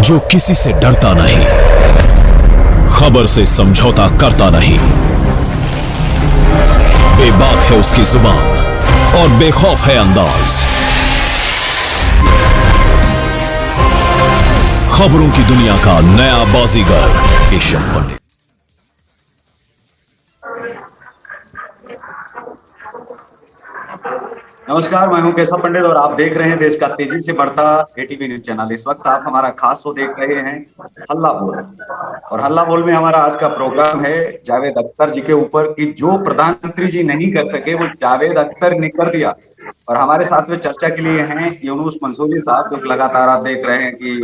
जो किसी से डरता नहीं, खबर से समझौता करता नहीं, बेबाक है उसकी जुबान और बेखौफ है अंदाज। खबरों की दुनिया का नया बाजीगर केशव पंडित। नमस्कार, मैं हूं केशव पंडित और आप देख रहे हैं देश का तेजी से बढ़ता एटीवी न्यूज चैनल। इस वक्त आप हमारा खास शो देख रहे हैं हल्ला बोल। और हल्ला बोल में हमारा आज का प्रोग्राम है जावेद अख्तर जी के ऊपर कि जो प्रधानमंत्री जी नहीं कर सके वो जावेद अख्तर ने कर दिया। और हमारे साथ में चर्चा के लिए हैं यूनुस मंसूरी साहब, जो लगातार आप देख रहे हैं कि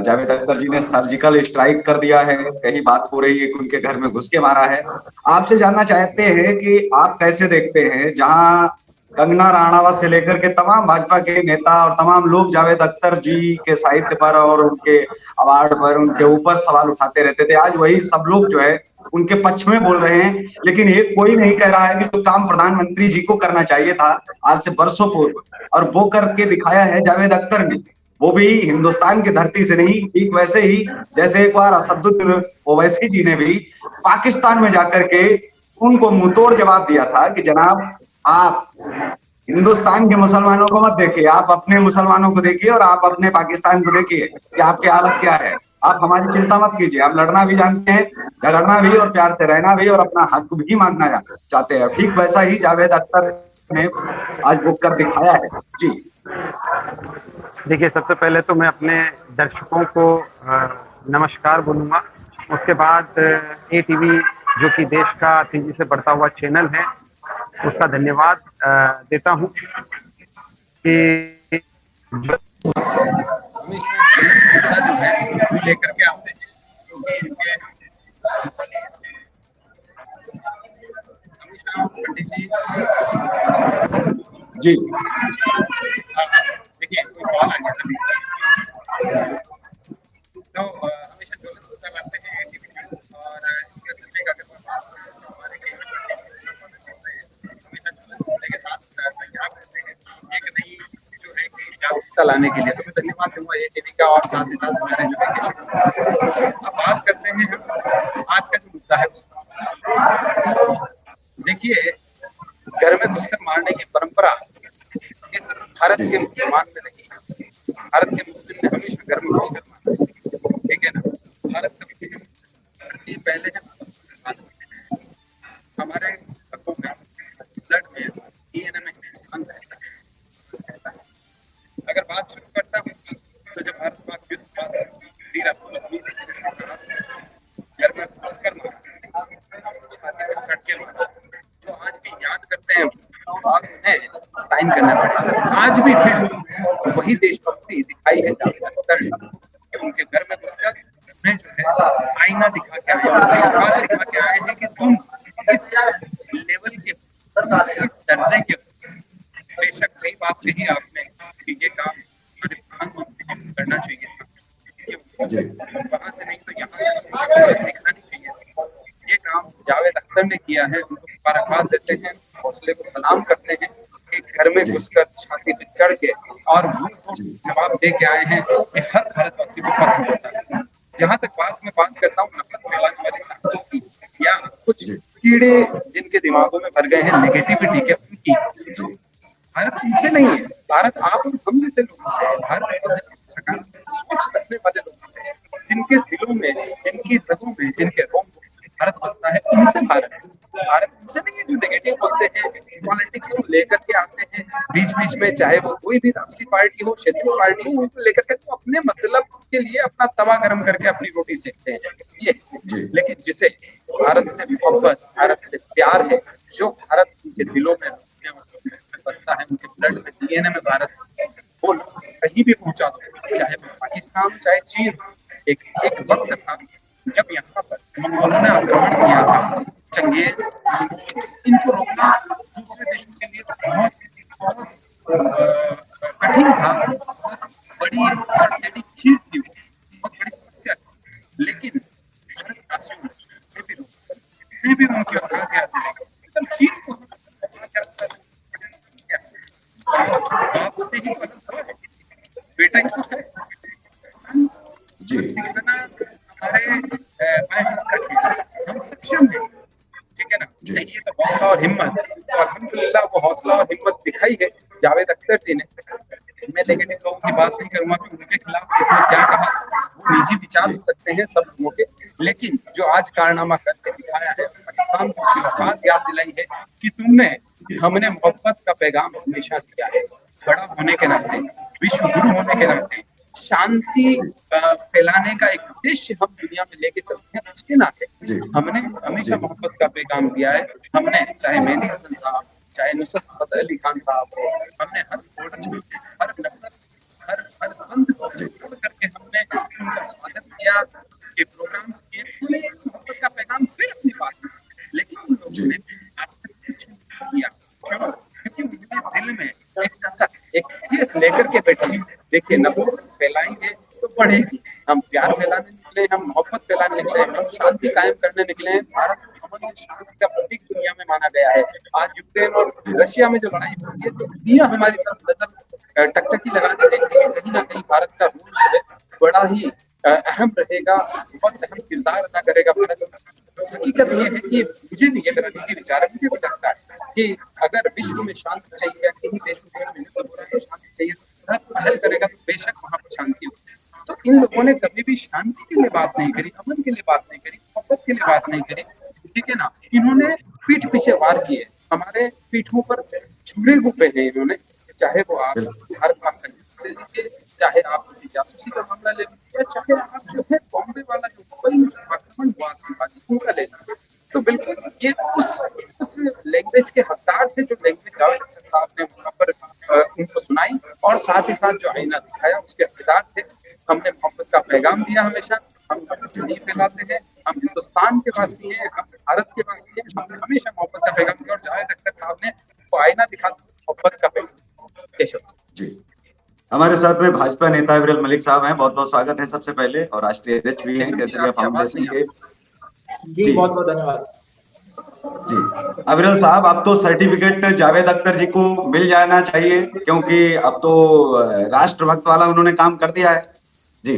जावेद अख्तर जी ने सर्जिकल स्ट्राइक कर दिया है। कहीं बात हो रही है कि उनके घर में घुस के मारा है। आपसे जानना चाहते हैं कि आप कैसे देखते हैं, जहां कंगना राणावत से लेकर के तमाम भाजपा के नेता और तमाम लोग जावेद अख्तर जी के साहित्य पर और उनके अवार्ड पर, उनके ऊपर सवाल उठाते रहते थे, आज वही सब लोग जो है उनके पक्ष में बोल रहे हैं। लेकिन एक कोई नहीं कह रहा है कि जो काम प्रधानमंत्री जी को करना चाहिए था आज से बरसों पूर्व, और वो करके दिखाया है जावेद अख्तर ने। वो भी हिंदुस्तान की धरती से नहीं, ठीक वैसे ही जैसे एक बार असदुद्दीन ओवैसी जी ने भी पाकिस्तान में जाकर के उनको मुंहतोड़ जवाब दिया था कि जनाब, आप हिंदुस्तान के मुसलमानों को मत देखिए, आप अपने मुसलमानों को देखिए और आप अपने पाकिस्तान को देखिए कि आपकी हालत क्या है। आप हमारी चिंता मत कीजिए, आप लड़ना भी जानते हैं, झगड़ना भी और प्यार से रहना भी और अपना हक भी मांगना चाहते हैं। ठीक वैसा ही जावेद अख्तर ने आज वो कर दिखाया है। जी देखिए, सबसे पहले तो मैं अपने दर्शकों को नमस्कार बोलूँगा। उसके बाद एटीवी जो कि देश का तेजी से बढ़ता हुआ चैनल है, उसका धन्यवाद देता हूँ कि लेकर के आते हैं जी। देखिए, कोई कॉल आ गया तो हमेशा ज्वलन होता रहते हैं एटीवी न्यूज़ और स्पेसिफिक अगर हमारे हमेशा ज्वलन होने के साथ तैयार रहते हैं एक नई जो है कि जागरूकता लाने के लिए। तो मैं धन्यवाद दूंगा एटीवी का और साथ ही साथ हमारे जो है। अब बात करते हैं हम आज का जो मुद्दा है उसका। देखिए, घर में घुसकर मारने की परंपरा इस भारत के मुसलमान में नहीं, भारत के मुस्लिम ने हमेशा घर में घुसकर मारा, ठीक है ना। भारत कभी भी पहले हमारे हकों में, ब्लड में, डीएनए में हिंदुस्तान रहता है। अगर बात शुरू करता हूँ तो जब भारत पाक युद्ध हुआ था, वीर अब्दुल हमीद घर में घुसकर मारा, छाती पर चढ़ के मारा, जो आज भी याद करते हैं और उन्हें साइन करना पड़ेगा। आज भी फिर वही देशभक्ति दिखाई है जावेद अख्तर ने कि उनके घर में घुसकर उन्हें जो है आईना दिखा के आए, दिखा के आए हैं कि तुम इस लेवल के, इस दर्जे के। बेशक सही बात कही आपने कि ये काम हमारे प्रधानमंत्री जी को करना चाहिए था, वहां से नहीं तो यहाँ से दिखानी चाहिए। ये काम जावेद अख्तर ने किया है, उनको मुबारकबाद देते हैं, हौसले को सलाम करते हैं कि घर में घुसकर छाती पे चढ़ के और जवाब दे के आए हैं कि हर भारतवासी को फर्क होता है। जहां तक मैं बात करता हूँ नफरत फैलाने वाली ताकतों की या कुछ कीड़े जिनके दिमागों में भर गए हैं नेगेटिविटी के, उनकी, जो भारत उनसे नहीं है, भारत आप और हम जैसे लोगों से है। भारत सकारात्मक सोच रखने वाले लोगों से है, जिनके दिलों में, जिनकी रगों में, जिनके रोम में भारत बसता है, उनसे भारत है। भारत उनसे नहीं है जो नेगेटिव बोलते हैं, पॉलिटिक्स को लेकर के आते हैं बीच बीच में, चाहे वो कोई भी राष्ट्रीय पार्टी हो, क्षेत्रीय पार्टी हो, उनको लेकर के तो अपने मतलब के लिए अपना तवा गर्म करके अपनी रोटी सेकते हैं ये। लेकिन जिसे भारत से मोहब्बत, भारत से प्यार है, जो भारत उनके दिलों में बसता है, उनके ब्लड में, डीएनए में भारत, वो कहीं भी पहुंचा दो, चाहे वो पाकिस्तान, चाहे चीन। एक वक्त था जब यहाँ पर मंगोलों ने आक्रमण किया था, चंगेज, इनको रोकना दूसरे देशों के लिए बहुत बहुत कठिन था, बहुत बड़ी और खीर थी, बहुत बड़ी समस्या थी। लेकिन भारत वासियों ने भी उनकी औकात याद दिलाई। चीन को बाप से ही बेटा ही तो है। और हिम्मत, तो अल्हम्दुलिल्लाह वो हौसला और हिम्मत दिखाई है जावेद अख्तर जी ने। मैं नेगेटिव लोगों की बात नहीं करूंगा कि उनके खिलाफ किसने क्या कहा, वो निजी विचार हो सकते हैं सब लोगों के, लेकिन जो आज कारनामा करके दिखाया है, पाकिस्तान को उसकी बात याद दिलाई है कि हमने मोहब्बत का पैगाम हमेशा दिया है, बड़ा होने के नाते, विश्व गुरु होने के नाते, शांति फैलाने का एक उद्देश्य हम दुनिया में लेके चलते हैं, उसके नाते हमने हमेशा मोहब्बत का पैगाम दिया है। हमने चाहे मेहदी हसन साहब, चाहे नुसरत फतेह अली खान साहब हो, हमने हर नफरत, हर द्वंद को छोड़ करके हमने उनका स्वागत किया, उनके प्रोग्राम्स किए, हमने मोहब्बत का पैगाम फिर अपनी बात में, लेकिन उन लोगों ने आज तक कुछ नहीं किया। क्यों? क्योंकि उनके दिल में एक कसक, एक ठेस लेकर के बैठे हैं। देखिए, नफरत फैलाएंगे तो बढ़ेगी। हम प्यार फैलाने निकले, हम मोहब्बत फैलाने निकले, हम शांति कायम करने निकले हैं। भारत अमन और शांति का प्रतीक दुनिया में माना गया है। आज यूक्रेन और रशिया में जो लड़ाई होती है तो दुनिया हमारी तरफ नजर टकटकी लगाने देती है। कहीं ना कहीं भारत का रोल जो है बड़ा ही अहम रहेगा, बहुत अहम किरदार अदा करेगा भारत। हकीकत ये है कि मुझे भी, ये मेरा निजी विचार है, मुझे भी लगता है कि अगर विश्व में शांति चाहिए, किसी देश में शांति चाहिए, तो भारत पहल करेगा तो बेशक वहां पर शांति होगी। तो इन लोगों ने कभी भी शांति के लिए बात नहीं करी, अमन के लिए बात नहीं करी, मोहब्बत के लिए बात नहीं करी, ठीक है ना। इन्होंने पीठ पीछे वार किए, हमारे पीठों पर छुरे घूपे हैं इन्होंने, चाहे वो आप भारत पाक ले लीजिए, चाहे आप किसी जासूसी का मामला ले लीजिए, चाहे आप जो है बॉम्बे वाला जो मुंबई में आक्रमण हुआ आतंकवादी उनका ले लीजिए, तो बिल्कुल ये उस लैंग्वेज के हकदार थे जो लैंग्वेज जावेद अख्तर साहब ने वहां पर उनको सुनाई, और साथ ही साथ जो आईना दिखाया उसके हकदार थे। हमने मोहब्बत का पैगाम दिया हमेशा, हम कभी नहीं फैलाते हैं, हम हिंदुस्तान के वासी हैं, हम भारत के वासी हैं, हमने हमेशा मोहब्बत का पैगाम दिया, और जावेद अख्तर साहब ने वो आईना दिखाते मोहब्बत का पैगाम। केशव जी, हमारे साथ में भाजपा नेता अविरल मलिक साहब हैं, बहुत बहुत स्वागत है सबसे पहले, और राष्ट्रीय अध्यक्ष भी हैं केसरिया फाउंडेशन के। जी बहुत बहुत धन्यवाद जी। अविरल साहब, अब तो सर्टिफिकेट जावेद अख्तर जी को मिल जाना चाहिए, क्योंकि अब तो राष्ट्रभक्त वाला उन्होंने काम कर दिया है जी।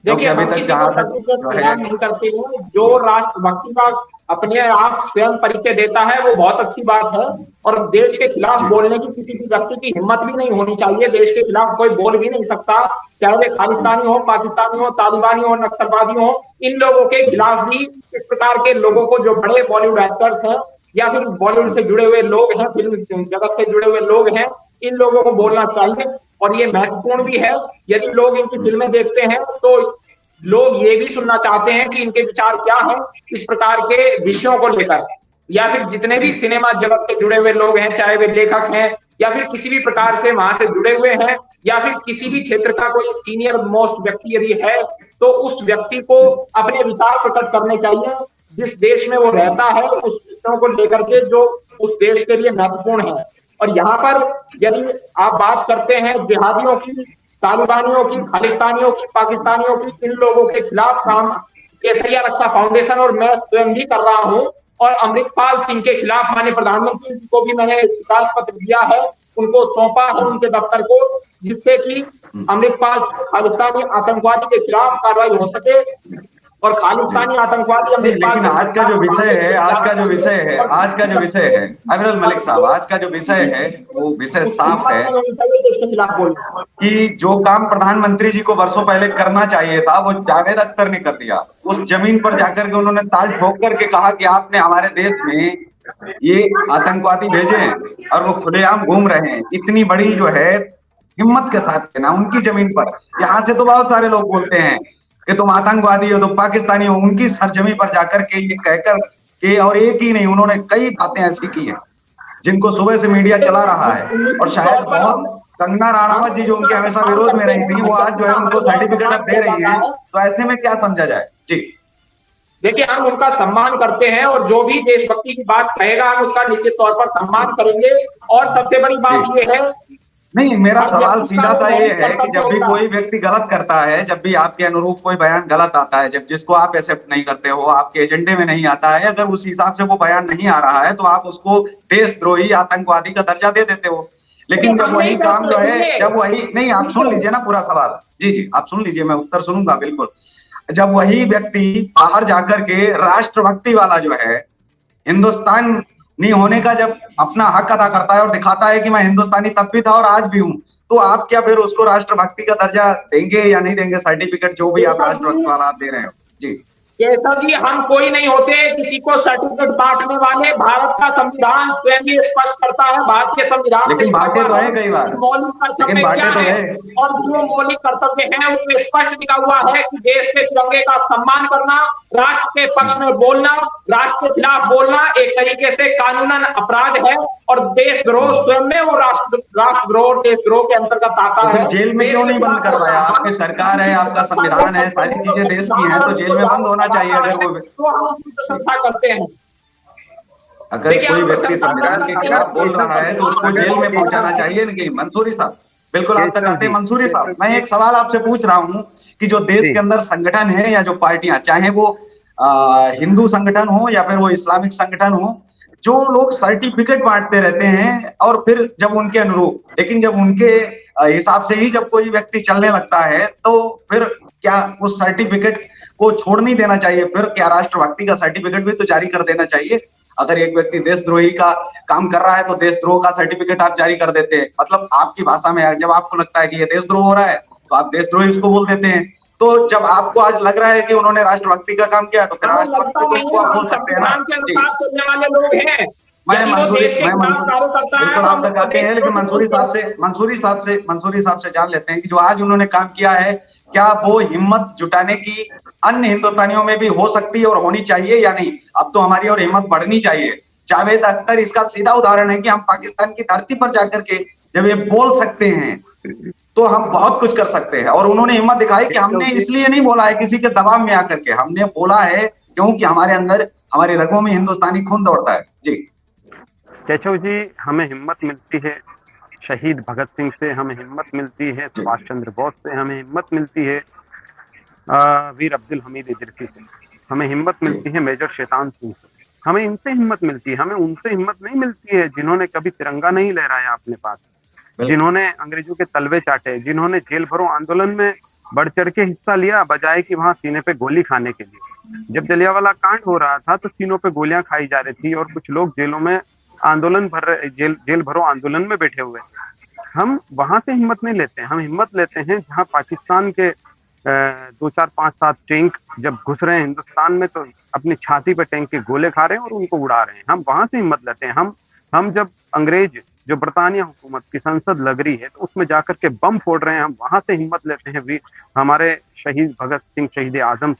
देखिए, हम किसी को सर्टिफिकेट प्रदान नहीं करते हैं। जो राष्ट्रभक्ति का अपने आप स्वयं परिचय देता है वो बहुत अच्छी बात है, और देश के खिलाफ बोलने की किसी भी व्यक्ति की हिम्मत भी नहीं होनी चाहिए। देश के खिलाफ कोई बोल भी नहीं सकता, चाहे वे खालिस्तानी हो, पाकिस्तानी हो, तालिबानी हो, नक्सलवादी हो। इन लोगों के खिलाफ भी इस प्रकार के लोगों को, जो बड़े बॉलीवुड एक्टर्स हैं या फिर बॉलीवुड से जुड़े हुए लोग हैं, फिल्म जगत से जुड़े हुए लोग हैं, इन लोगों को बोलना चाहिए। और ये महत्वपूर्ण भी है। यदि लोग इनकी फिल्में देखते हैं तो लोग ये भी सुनना चाहते हैं कि इनके विचार क्या हैं इस प्रकार के विषयों को लेकर, या फिर जितने भी सिनेमा जगत से जुड़े हुए लोग हैं, चाहे वे लेखक हैं या फिर किसी भी प्रकार से वहां से जुड़े हुए हैं, या फिर किसी भी क्षेत्र का कोई सीनियर मोस्ट व्यक्ति यदि है, तो उस व्यक्ति को अपने विचार प्रकट करने चाहिए जिस देश में वो रहता है, उस विषयों को लेकर के जो उस देश के लिए महत्वपूर्ण है। और यहाँ पर यदि आप बात करते हैं जिहादियों की, तालिबानियों की, खालिस्तानियों की, पाकिस्तानियों की, इन लोगों के खिलाफ काम केसरिया रक्षा फाउंडेशन और मैं स्वयं भी कर रहा हूँ। और अमृतपाल सिंह के खिलाफ माननीय प्रधानमंत्री जी को भी मैंने शिकायत पत्र दिया है, उनको सौंपा है उनके दफ्तर को, जिसपे कि अमृतपाल सिंह खालिस्तानी आतंकवादी के खिलाफ कार्रवाई हो सके, और खालिस्तानी आतंकवादी अमृतपाल। लेकिन आज का जो विषय है अविरल मलिक साहब, आज का जो विषय है वो विषय साफ है कि जो काम प्रधानमंत्री जी को वर्षों पहले करना चाहिए था वो जावेद अख्तर ने कर दिया। उस जमीन पर जाकर के उन्होंने ताल ठोक करके कहा कि आपने हमारे देश में ये आतंकवादी भेजे हैं और वो खुलेआम घूम रहे हैं। इतनी बड़ी जो है हिम्मत के साथ है ना उनकी जमीन पर। यहाँ से तो बहुत सारे लोग बोलते हैं कि तुम आतंकवादी हो, तुम पाकिस्तानी हो, उनकी सरजमी पर जाकर के ये कहकर के, और एक ही नहीं, उन्होंने कई बातें ऐसी की हैं जिनको सुबह से मीडिया चला रहा है। और शायद बहुत कंगना राणावत जी जो उनके हमेशा विरोध में रही थी, वो आज जो है उनको सर्टिफिकेट अब दे रही है, तो ऐसे में क्या समझा जाए जी? देखिए, हम उनका सम्मान करते हैं और जो भी देशभक्ति की बात कहेगा हम उसका निश्चित तौर पर सम्मान करेंगे। और सबसे बड़ी बात ये है, नहीं, मेरा सवाल सीधा सा ये है कि जब भी कोई व्यक्ति गलत करता है, जब भी आपके अनुरूप कोई बयान गलत आता है, जब जिसको आप एक्सेप्ट नहीं करते हो, आपके एजेंडे में नहीं आता है, अगर उस हिसाब से वो बयान नहीं आ रहा है तो आप उसको देशद्रोही, आतंकवादी का दर्जा दे देते हो। लेकिन जब वही काम जो है, जब वही नहीं, आप सुन लीजिए ना पूरा सवाल। जी आप सुन लीजिए, मैं उत्तर सुनूंगा बिल्कुल। जब वही व्यक्ति बाहर जाकर के राष्ट्रभक्ति वाला जो है, हिंदुस्तान नहीं होने का जब अपना हक अदा करता है और दिखाता है कि मैं हिंदुस्तानी तब भी था और आज भी हूँ, तो आप क्या फिर उसको राष्ट्रभक्ति का दर्जा देंगे या नहीं देंगे? सर्टिफिकेट जो भी आप राष्ट्रभक्ति वाला आप दे रहे हो जी। केशव जी, हम कोई नहीं होते किसी को सर्टिफिकेट बांटने वाले। भारत का संविधान स्वयं ही स्पष्ट करता है, भारतीय संविधान लेकिन बांटे तो है कई बार, मौलिक कर्तव्य क्या तो है, और जो मौलिक कर्तव्य है उसमें स्पष्ट लिखा हुआ है कि देश के तिरंगे का सम्मान करना, राष्ट्र के पक्ष में बोलना, राष्ट्र के खिलाफ बोलना एक तरीके से कानूनन अपराध है, और देशद्रोह स्वयं में वो राष्ट्रद्रोह और देशद्रोह के अंतर्गत आता है। जेल में क्यों नहीं बंद करवाया? आपकी सरकार है, आपका संविधान है, सारी चीजें देश की हैं, तो जेल में बंद होना चाहिए। अगर वो तो हम उसकी प्रशंसा करते हैं। अगर कोई व्यक्ति संविधान के खिलाफ बोल रहा है तो उसको जेल में पहुंचाना चाहिए। नहीं मंसूरी साहब, बिल्कुल आप तक आते हैं। मंसूरी साहब, मैं एक सवाल आपसे पूछ रहा हूँ कि जो देश के अंदर संगठन है या जो पार्टियां, चाहे वो हिंदू संगठन हो या फिर वो इस्लामिक संगठन हो, जो लोग सर्टिफिकेट बांटते रहते हैं और फिर जब उनके अनुरूप, लेकिन जब उनके हिसाब से ही जब कोई व्यक्ति चलने लगता है, तो फिर क्या उस सर्टिफिकेट को छोड़ नहीं देना चाहिए? फिर क्या राष्ट्रभक्ति का सर्टिफिकेट भी तो जारी कर देना चाहिए? अगर एक व्यक्ति देशद्रोही का काम कर रहा है तो देशद्रोह का सर्टिफिकेट आप जारी कर देते हैं। मतलब आपकी भाषा में जब आपको लगता है कि ये देशद्रोह हो रहा है तो आप देशद्रोही उसको बोल देते हैं। तो जब आपको आज लग रहा है कि उन्होंने राष्ट्रभक्ति का काम किया तो फिर राष्ट्रभक्ति को आप बोल सकते हैं ना। चलने वाले लोग हैं। बिल्कुल आप बताते हैं, लेकिन मंसूरी साहब से जान लेते हैं कि जो आज उन्होंने काम किया है, क्या वो हिम्मत जुटाने की अन्य हिंदुस्तानियों में भी हो सकती है और होनी चाहिए या नहीं? अब तो हमारी और हिम्मत बढ़नी चाहिए। जावेद अख्तर इसका सीधा उदाहरण है कि हम पाकिस्तान की धरती पर जाकर के जब ये बोल सकते हैं तो हम बहुत कुछ कर सकते हैं। और उन्होंने हिम्मत दिखाई कि हमने इसलिए नहीं बोला है किसी के दबाव में आकर के, हमने बोला है क्योंकि हमारे अंदर, हमारे रगों में हिंदुस्तानी खून दौड़ता है। जी केशव जी, हमें हिम्मत मिलती है शहीद भगत सिंह से, हमें हिम्मत मिलती है सुभाष चंद्र बोस से, हमें हिम्मत मिलती है वीर अब्दुल हमीद इदरिसी से, हमें हिम्मत मिलती है मेजर शैतान सिंह से। हमें इनसे हिम्मत मिलती है, हमें उनसे हिम्मत नहीं मिलती है जिन्होंने कभी तिरंगा नहीं लहराया अपने पास, जिन्होंने अंग्रेजों के तलवे चाटे, जिन्होंने जेल भरो आंदोलन में बढ़ चढ़ के हिस्सा लिया बजाय कि वहां सीने पे गोली खाने के लिए। जब जलियांवाला कांड हो रहा था तो सीनों पे गोलियां खाई जा रही थी और कुछ लोग जेलों में जेल भरो आंदोलन में बैठे हुए। हम वहां से हिम्मत नहीं लेते, हम हिम्मत लेते हैं जहां पाकिस्तान के 2, 4, 5, 7 टैंक जब घुस रहे हैं हिंदुस्तान में तो अपनी छाती पे टैंक के गोले खा रहे हैं और उनको उड़ा रहे हैं। हम वहां से हिम्मत लेते हैं। हम जब अंग्रेज जो बरतानिया हुकूमत की संसद लग रही है तो उसमें जाकर के बम फोड़ रहे हैं, हम वहां से हिम्मत लेते हैं। हमारे शहीद भगत सिंह, शहीद आजम,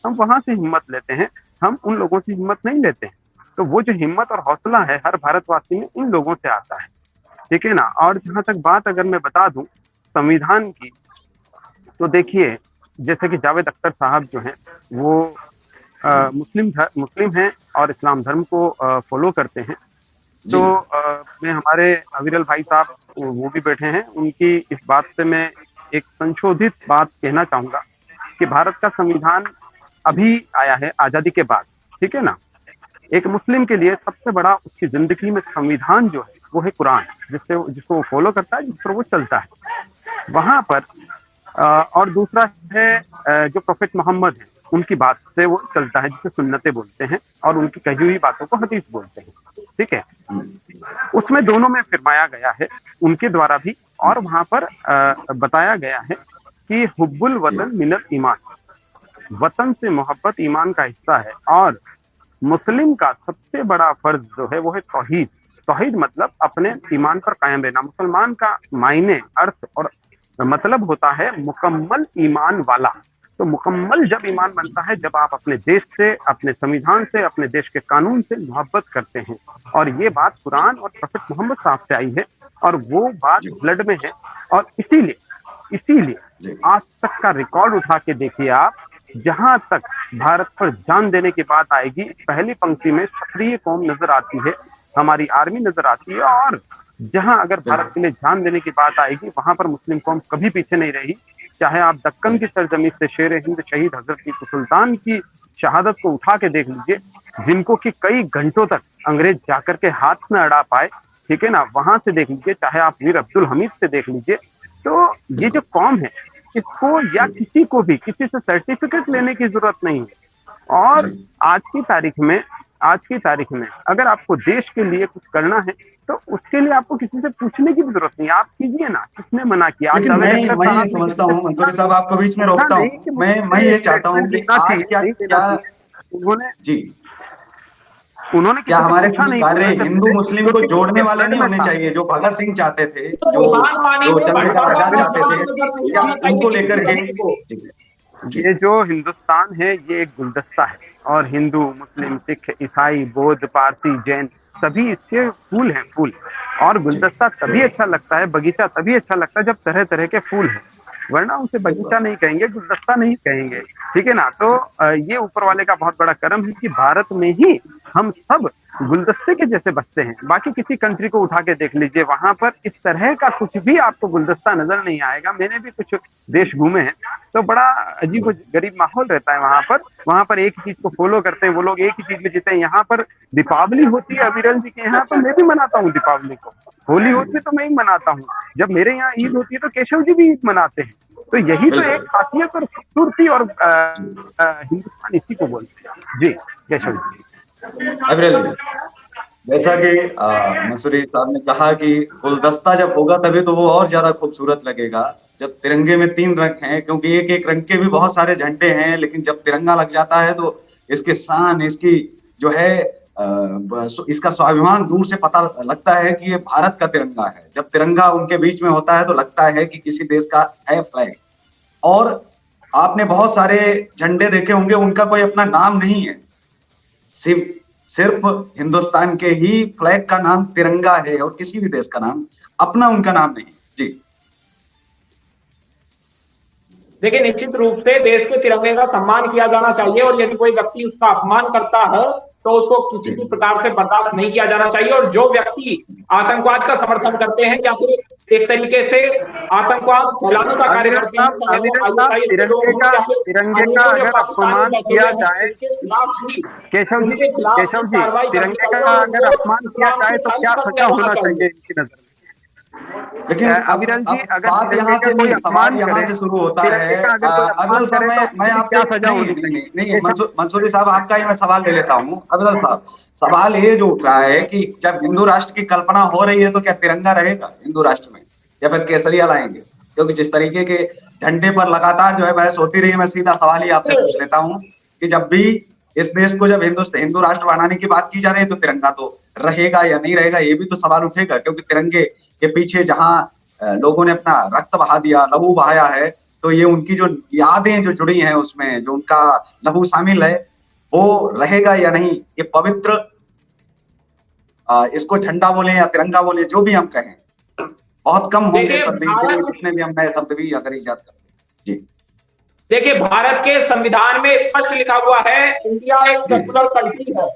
हम वहां से हिम्मत लेते हैं, हम उन लोगों से हिम्मत नहीं लेते हैं। तो वो जो हिम्मत और हौसला है हर भारतवासी में इन लोगों से आता है, ठीक है ना। और जहां तक बात अगर मैं बता दूं संविधान की, तो देखिए जैसे कि जावेद अख्तर साहब जो हैं वो मुस्लिम हैं और इस्लाम धर्म को फॉलो करते हैं। तो मैं हमारे अविरल भाई साहब वो भी बैठे हैं, उनकी इस बात से मैं एक संशोधित बात कहना चाहूंगा कि भारत का संविधान अभी आया है आजादी के बाद, ठीक है ना। एक मुस्लिम के लिए सबसे बड़ा उसकी जिंदगी में संविधान जो है वो है कुरान, जिसको वो फॉलो करता है, जिस पर वो चलता है वहां पर। और दूसरा है जो प्रोफेट मोहम्मद है उनकी बात से वो चलता है, जिसे सुन्नतें बोलते हैं, और उनकी कही हुई बातों को हदीस बोलते हैं, ठीक है। उसमें दोनों में फरमाया गया है उनके द्वारा भी, और वहां पर बताया गया है कि हुब्बुल वतन मिनल ईमान, वतन से मोहब्बत ईमान का हिस्सा है। और मुस्लिम का सबसे बड़ा फर्ज जो है वो है तौहीद। तौहीद मतलब अपने ईमान पर कायम रहना। मुसलमान का मायने, अर्थ और मतलब होता है मुकम्मल ईमान वाला। तो मुकम्मल जब ईमान बनता है जब आप अपने देश से, अपने संविधान से, अपने देश के कानून से मोहब्बत करते हैं। और ये बात कुरान और प्रोफेट मोहम्मद साहब से आई है और वो बात ब्लड में है। और इसीलिए आज तक का रिकॉर्ड उठा के देखिए आप, जहां तक भारत पर जान देने की बात आएगी पहली पंक्ति में क्षत्रिय कौम नजर आती है, हमारी आर्मी नजर आती है। और जहां अगर भारत के लिए जान देने की बात आएगी वहां पर मुस्लिम कौम कभी पीछे नहीं रही। चाहे आप दक्कन की सरजमी से शेर हिंद शहीद हजरत टीपू सुल्तान की शहादत को उठा के देख लीजिए, जिनको कि कई घंटों तक अंग्रेज जाकर के हाथ न अड़ा पाए, ठीक है ना। वहां से देख लीजिए, चाहे आप वीर अब्दुल हमीद से देख लीजिए। तो ये जो कौम है इसको या किसी को भी किसी से सर्टिफिकेट लेने की जरूरत नहीं है। और आज की तारीख में आज की तारीख में अगर आपको देश के लिए कुछ करना है तो उसके लिए आपको किसी से पूछने की भी जरूरत नहीं, आप कीजिए ना। किसने मना किया? लेकिन मैं ये समझता हूँ मंसूरी साहब, आपको बीच में रोकता हूँ, मैं ये चाहता हूँ कि आज क्या उन्होंने जी क्या हमारे कुछ कार्य हिंदू मुस्लिम को जोड़ने वाले नहीं होने चाहिए, जो भगत सिंह चाहते थे, जो चंद्रशेखर आजाद चाहते थे, क्या उनको लेकर के ये जो हिंदुस्तान है ये एक गुलदस्ता है और हिंदू मुस्लिम सिख ईसाई बौद्ध पारसी जैन सभी इसके फूल हैं, फूल। और गुलदस्ता तभी अच्छा लगता है, बगीचा तभी अच्छा लगता है जब तरह तरह के फूल हैं, वरना उसे बगीचा नहीं कहेंगे, गुलदस्ता नहीं कहेंगे, ठीक है ना। तो ये ऊपर वाले का बहुत बड़ा करम है कि भारत में ही हम सब गुलदस्ते के जैसे बसते हैं। बाकी किसी कंट्री को उठा के देख लीजिए, वहां पर इस तरह का कुछ भी आपको गुलदस्ता नजर नहीं आएगा। मैंने भी कुछ देश घूमे हैं तो बड़ा अजीब गरीब माहौल रहता है वहां पर एक ही चीज को फॉलो करते हैं वो लोग, एक ही चीज में जीते हैं। यहाँ पर दीपावली होती है अविरल जी के यहाँ तो मैं भी मनाता हूँ दीपावली को, होली होती है तो मैं ही मनाता हूँ, जब मेरे यहाँ ईद होती है तो केशव जी भी ईद मनाते हैं। तो यही तो एक खासियत और खूबसूरती और हिंदुस्तान इसी को बोलते हैं। जी केशव जी। अविरल, जैसा कि मंसूरी साहब ने कहा कि गुलदस्ता जब होगा तभी तो वो और ज्यादा खूबसूरत लगेगा। जब तिरंगे में 3 रंग हैं, क्योंकि एक एक रंग के भी बहुत सारे झंडे हैं, लेकिन जब तिरंगा लग जाता है तो इसके शान, इसकी जो है इसका स्वाभिमान दूर से पता लगता है कि ये भारत का तिरंगा है। जब तिरंगा उनके बीच में होता है तो लगता है कि किसी देश का है फ्लैग। और आपने बहुत सारे झंडे देखे होंगे, उनका कोई अपना नाम नहीं है, सिर्फ हिंदुस्तान के ही फ्लैग का नाम तिरंगा है और किसी भी देश का नाम अपना उनका नाम नहीं। जी देखिए, निश्चित रूप से देश के तिरंगे का सम्मान किया जाना चाहिए और यदि कोई व्यक्ति उसका अपमान करता है तो उसको किसी भी प्रकार से बर्दाश्त नहीं किया जाना चाहिए। और जो व्यक्ति आतंकवाद का समर्थन करते हैं या फिर एक तरीके से आतंकवाद फैलाने का कार्य करते हैं, तिरंगे का अगर अपमान किया जाए, केशव जी तिरंगे का अगर अपमान किया जाए तो क्या सजा होना चाहिए इनकी नजर में? लेकिन अविरल जी, अगर बात यहाँ से नहीं, सवाल यहाँ से शुरू होता है। अविरल साहब, मैं आपको मंसूरी साहब आपका ही मैं सवाल ले लेता हूँ। अविरल साहब, सवाल ये जो उठ रहा है कि जब हिंदू राष्ट्र की कल्पना हो रही है तो क्या तिरंगा रहेगा हिंदू राष्ट्र में या फिर केसरिया लाएंगे? क्योंकि जिस तरीके के झंडे पर लगातार जो है बहस होती रही है, मैं सीधा सवाल ही आपसे पूछ लेता हूँ कि जब भी इस देश को जब हिंदू राष्ट्र बनाने की बात की जा रही है तो तिरंगा तो रहेगा या नहीं रहेगा, ये भी तो सवाल उठेगा। क्योंकि तिरंगे के पीछे जहां लोगों ने अपना रक्त बहा दिया, लहू बहाया है, तो ये उनकी जो यादें जो जुड़ी हैं उसमें जो उनका लहू शामिल है वो रहेगा या नहीं? ये पवित्र, इसको झंडा बोले या तिरंगा बोले, जो भी हम कहें, बहुत कम होंगे शब्द जितने भी हम नए शब्द भी अगर ईजाद करते हैं। जी देखिए, भारत के संविधान में स्पष्ट लिखा हुआ है इंडिया एक सेक्युलर कंट्री है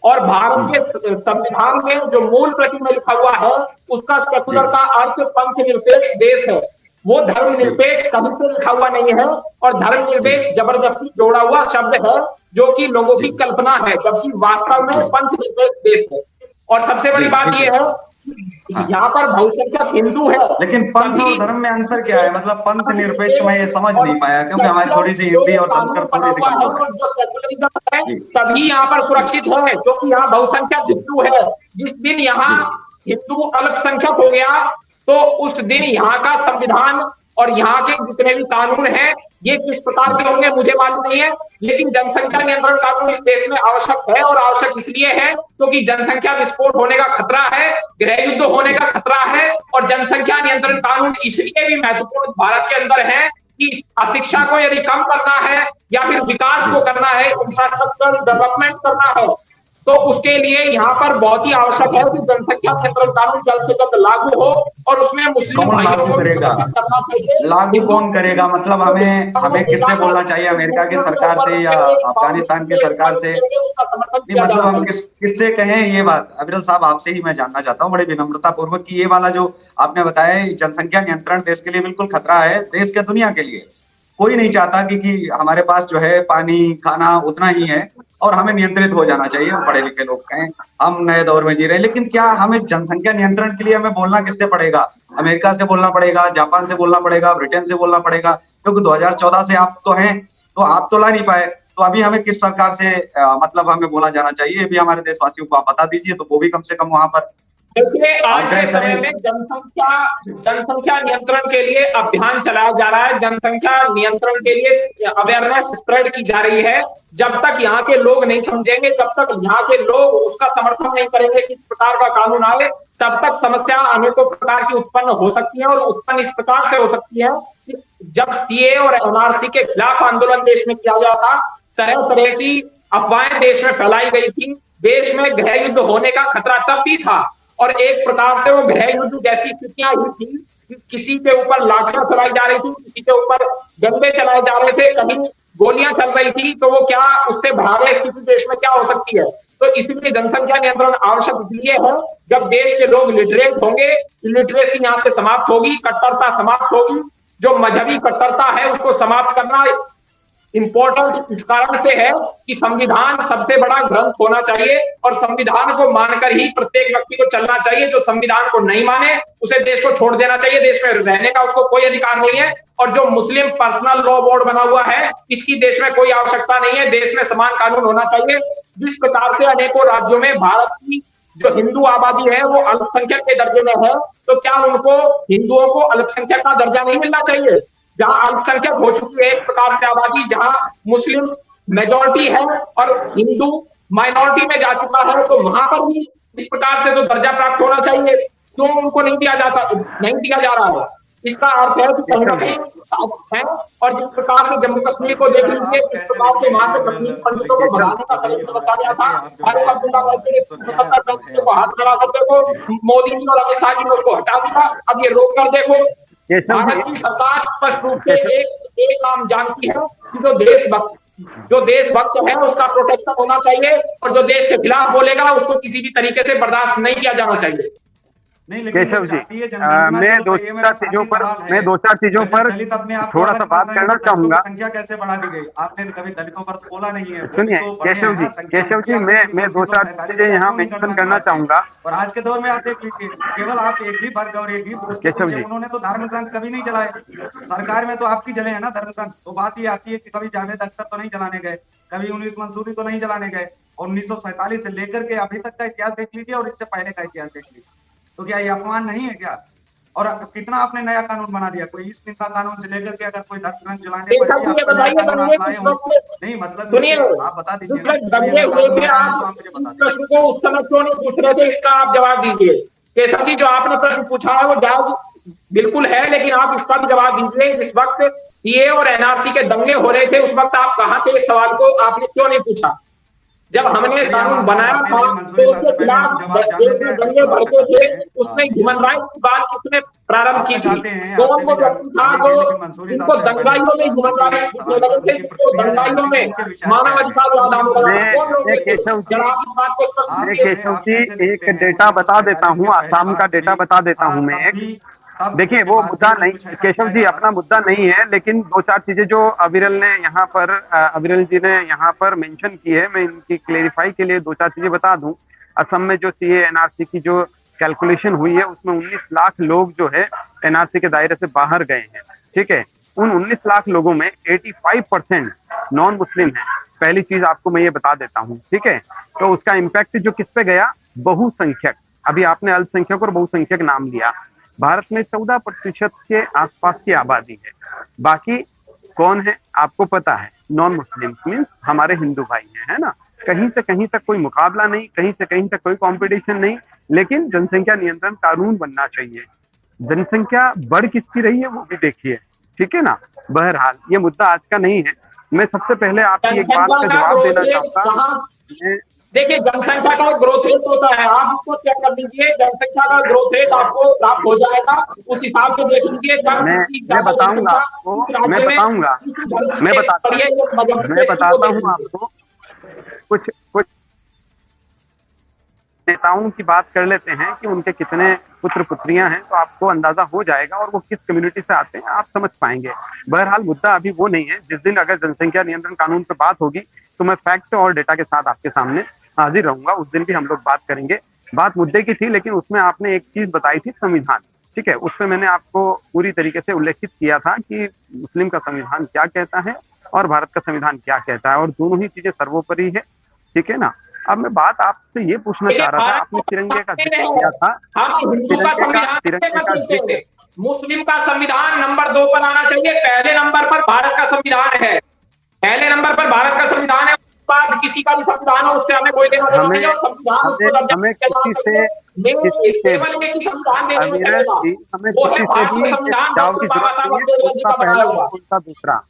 और भारत के संविधान में जो मूल प्रति में लिखा हुआ है उसका सेक्युलर का अर्थ पंथ निरपेक्ष देश है। वो धर्मनिरपेक्ष कहीं से लिखा हुआ नहीं है और धर्मनिरपेक्ष जबरदस्ती जोड़ा हुआ शब्द है जो कि लोगों की कल्पना है, जबकि वास्तव में पंथ निरपेक्ष देश है। और सबसे बड़ी बात यह है कि यहाँ पर बहुसंख्यक हिंदू है। लेकिन पंथ और धर्म में अंतर क्या है? मतलब पंथ निरपेक्ष मैं ये समझ नहीं पाया, क्योंकि हमारी थोड़ी सी हिंदी और संस्कृत थोड़ी सी जो सेकुलरिज्म है तभी यहाँ पर सुरक्षित है, क्योंकि यहाँ बहुसंख्यक हिंदू है। जिस दिन यहाँ हिंदू अल्पसंख्यक हो गया तो उस दिन यहाँ का संविधान और यहाँ के जितने भी कानून हैं ये किस प्रकार के होंगे मुझे मालूम नहीं है, लेकिन जनसंख्या नियंत्रण कानून इस देश में आवश्यक है। और आवश्यक इसलिए है क्योंकि जनसंख्या विस्फोट होने का खतरा है, गृह युद्ध होने का खतरा है। और जनसंख्या नियंत्रण कानून इसलिए भी महत्वपूर्ण भारत के अंदर है कि अशिक्षा को यदि कम करना है या फिर विकास को करना है, इंफ्रास्ट्रक्चर डेवलपमेंट करना है, तो उसके लिए यहाँ पर बहुत ही आवश्यक है कि जनसंख्या नियंत्रण कानून जल्द से जल्द लागू हो और उसमें मुस्लिम भाइयों को करना चाहिए। लागू कौन करेगा? मतलब हमें किससे बोलना चाहिए? अमेरिका की सरकार से या अफगानिस्तान की सरकार से? मतलब हम किससे कहें ये बात? अविरल साहब, आपसे ही मैं जानना चाहता हूँ बड़े विनम्रता पूर्वक कि ये वाला जो आपने बताया जनसंख्या नियंत्रण देश के लिए बिल्कुल खतरा है, देश के दुनिया के लिए। कोई नहीं चाहता कि हमारे पास जो है पानी खाना उतना ही है और हमें नियंत्रित हो जाना चाहिए। हम पढ़े लिखे लोग कहें, हम नए दौर में जी रहे हैं, लेकिन क्या हमें जनसंख्या नियंत्रण के लिए हमें बोलना किससे पड़ेगा? अमेरिका से बोलना पड़ेगा, जापान से बोलना पड़ेगा, ब्रिटेन से बोलना पड़ेगा? क्योंकि 2014 से आप तो हैं, तो आप तो ला नहीं पाए, तो अभी हमें किस सरकार से मतलब हमें बोला जाना चाहिए, ये भी हमारे देशवासियों को आप बता दीजिए, तो वो भी कम से कम वहां पर। देखिए, आज के समय में जनसंख्या नियंत्रण के लिए अभियान चलाया जा रहा है, जनसंख्या नियंत्रण के लिए अवेयरनेस स्प्रेड की जा रही है। जब तक यहाँ के लोग नहीं समझेंगे, जब तक यहाँ के लोग उसका समर्थन नहीं करेंगे कि इस प्रकार का कानून आए, तब तक समस्या अनेकों प्रकार की उत्पन्न हो सकती है। और उत्पन्न इस प्रकार से हो सकती है कि जब सीए और एनआरसी के खिलाफ आंदोलन देश में किया गया था, तरह तरह की अफवाहें देश में फैलाई गई थी, देश में गृह युद्ध होने का खतरा तब भी था। और एक प्रकार से वो गृह युद्ध जैसी स्थितियां ही थी, किसी के ऊपर लाठियां चलाई जा रही थी, किसी के ऊपर डंडे चलाए जा रहे थे, कहीं गोलियां चल रही थी। तो वो क्या, उससे भयावह स्थिति देश में क्या हो सकती है। तो इसलिए जनसंख्या नियंत्रण आवश्यक इसलिए है, जब देश के लोग लिटरेट होंगे, लिटरेसी यहाँ से समाप्त होगी, कट्टरता समाप्त होगी। जो मजहबी कट्टरता है उसको समाप्त करना इंपॉर्टेंट इस कारण से है कि संविधान सबसे बड़ा ग्रंथ होना चाहिए और संविधान को मानकर ही प्रत्येक व्यक्ति को चलना चाहिए। जो संविधान को नहीं माने उसे देश को छोड़ देना चाहिए, देश में रहने का उसको कोई अधिकार नहीं है। और जो मुस्लिम पर्सनल लॉ बोर्ड बना हुआ है, इसकी देश में कोई आवश्यकता नहीं है, देश में समान कानून होना चाहिए। जिस प्रकार से अनेकों राज्यों में भारत की जो हिंदू आबादी है वो अल्पसंख्यक के दर्जे में है, तो क्या उनको, हिंदुओं को अल्पसंख्यक का दर्जा नहीं मिलना चाहिए? जहां अल्पसंख्यक हो चुकी है एक प्रकार से आबादी, जहां मुस्लिम मेजॉरिटी है और हिंदू माइनॉरिटी में जा चुका है, तो वहां पर भी इस प्रकार से तो दर्जा प्राप्त होना चाहिए। क्यों उनको नहीं दिया जा रहा है? इसका अर्थ है कि कहीं ना कहीं साजिश है। और जिस प्रकार से जम्मू कश्मीर को देख लीजिए, किस प्रकार से वहां से कश्मीर पंडितों को भगाने का षड्यंत्र रचा गया था। फारूक अब्दुल्ला कहते को हाथ लगा कर देखो, मोदी जी और अमित शाह जी ने उसको हटा दिया, अब ये रोक कर देखो। भारत की सरकार स्पष्ट रूप से एक काम जानती है कि जो देशभक्त है उसका प्रोटेक्शन होना चाहिए, और जो देश के खिलाफ बोलेगा उसको किसी भी तरीके से बर्दाश्त नहीं किया जाना चाहिए। नहीं, केशव जी, मैं दो चार चीजों पर थोड़ा सा बात करना चाहूंगा। संख्या कैसे बढ़ा दी गई? आपने कभी दलितों पर तो बोला नहीं है। सुनिए केशव जी, मैं दो चार चीजें यहाँ मेंशन करना चाहूंगा। और आज के दौर में आप देख लीजिए, केवल आप एक भी वर्ग और एक भी उन्होंने तो धर्म ग्रंथ कभी नहीं चलाए। सरकार में तो आपकी जले है ना धर्म ग्रंथ। तो बात ये आती है कि कभी जावेद अख्तर तो नहीं चलाने गए, कभी यूनुस मंसूरी तो नहीं चलाने गए, और 1947 से लेकर के अभी तक का इतिहास देख लीजिए और इससे पहले का इतिहास देख लीजिए। तो क्या ये अपमान नहीं है क्या? और कितना आपने नया कानून बना दिया, कोई इस निंदा कानून से लेकर के अगर कोई धर्म ग्रंथ चलाने नहीं, मतलब आप बता दीजिए प्रश्न को उस समय क्यों नहीं पूछ रहे थे, इसका आप जवाब दीजिए। केशव जी, जो आपने प्रश्न पूछा है वो जायज बिल्कुल है, लेकिन आप इसका भी जवाब दीजिए। जिस वक्त सीए और एनआरसी के दंगे हो रहे थे उस वक्त आप कहाँ थे? इस सवाल को आपने क्यों नहीं पूछा? जब हमने कानून बनाया था तो उसके खिलाफ देश में दंगे भड़के थे, उसमें ह्यूमन राइट्स की बात किसने प्रारंभ की थी? कौन वो व्यक्ति था जो इनको दंगाइयों में ह्यूमन राइट्स दिखने लगे थे, तो दंगाइयों में मानव अधिकार आदान प्रदान कौन लोग थे? जरा आप इस बात को स्पष्ट कीजिए। केशव जी, एक डेटा बता देता हूँ, आसाम का डेटा बता देता हूँ मैं एक। देखिए, वो मुद्दा नहीं, केशव जी अपना मुद्दा नहीं है, लेकिन दो चार चीजें जो अविरल जी ने यहाँ पर मेंशन की है, मैं इनकी क्लेरिफाई के लिए दो चार चीजें बता दूं। असम में जो सीए एनआरसी की जो कैलकुलेशन हुई है उसमें 19 लाख लोग जो है एनआरसी के दायरे से बाहर गए हैं। ठीक है, उन 19 लाख लोगों में 85% नॉन मुस्लिम है। पहली चीज आपको मैं ये बता देता हूँ। ठीक है, तो उसका इम्पैक्ट जो किस पे गया? बहुसंख्यक। अभी आपने अल्पसंख्यक और बहुसंख्यक नाम लिया। भारत में 14% के आसपास की आबादी है। बाकी कौन है आपको पता है? नॉन मुस्लिम मीन्स हमारे हिंदू भाई हैं, है ना। कहीं से कहीं तक कोई मुकाबला नहीं, कहीं से कहीं तक कोई कंपटीशन नहीं, लेकिन जनसंख्या नियंत्रण कानून बनना चाहिए। जनसंख्या बढ़ किसकी रही है वो भी देखिए, ठीक है ना। बहरहाल ये मुद्दा आज का नहीं है। मैं सबसे पहले आपकी एक बात का जवाब देना चाहूंगा। देखिए, जनसंख्या का ग्रोथ रेट होता है, आप उसको चेक कर लीजिए। जनसंख्या का ग्रोथ रेट आपको प्राप्त हो जाएगा, उस हिसाब से देख लीजिए। मैं बताऊंगा आपको, मैं बताता हूँ आपको। कुछ नेताओं की बात कर लेते हैं कि उनके कितने पुत्र पुत्रियां हैं, तो आपको अंदाजा हो जाएगा, और वो किस कम्युनिटी से आते हैं आप समझ पाएंगे। बहरहाल मुद्दा अभी वो नहीं है। जिस दिन अगर जनसंख्या नियंत्रण कानून पर बात होगी तो मैं फैक्ट और डेटा के साथ आपके सामने हाजिर रहूंगा, उस दिन भी हम लोग बात करेंगे। बात मुद्दे की थी, लेकिन उसमें आपने एक चीज बताई थी, संविधान। ठीक है, उसमें मैंने आपको पूरी तरीके से उल्लेखित किया था कि मुस्लिम का संविधान क्या कहता है और भारत का संविधान क्या कहता है, और दोनों ही चीजें सर्वोपरि है, ठीक है ना। अब मैं बात आपसे ये पूछना चाह रहा था, आपने तिरंगे का जिक्र किया था, हम हिंदू का संविधान, मुस्लिम का संविधान नंबर 2 पर आना चाहिए, पहले नंबर पर भारत का संविधान है, पहले नंबर पर भारत का संविधान है, बाद किसी का भी संविधान हो उससे हमें कोई लेना देना नहीं है। संविधान हमें किसी से केवल एक ही संविधान देश में चलेगा, हमें वो है किसी से भारतीय भी संविधान, जाओ की बाबा साहब जरूरत नहीं है, अम्बेडकर जी कौन सा का बनाया पहला हुआ। कौन सा दूसरा,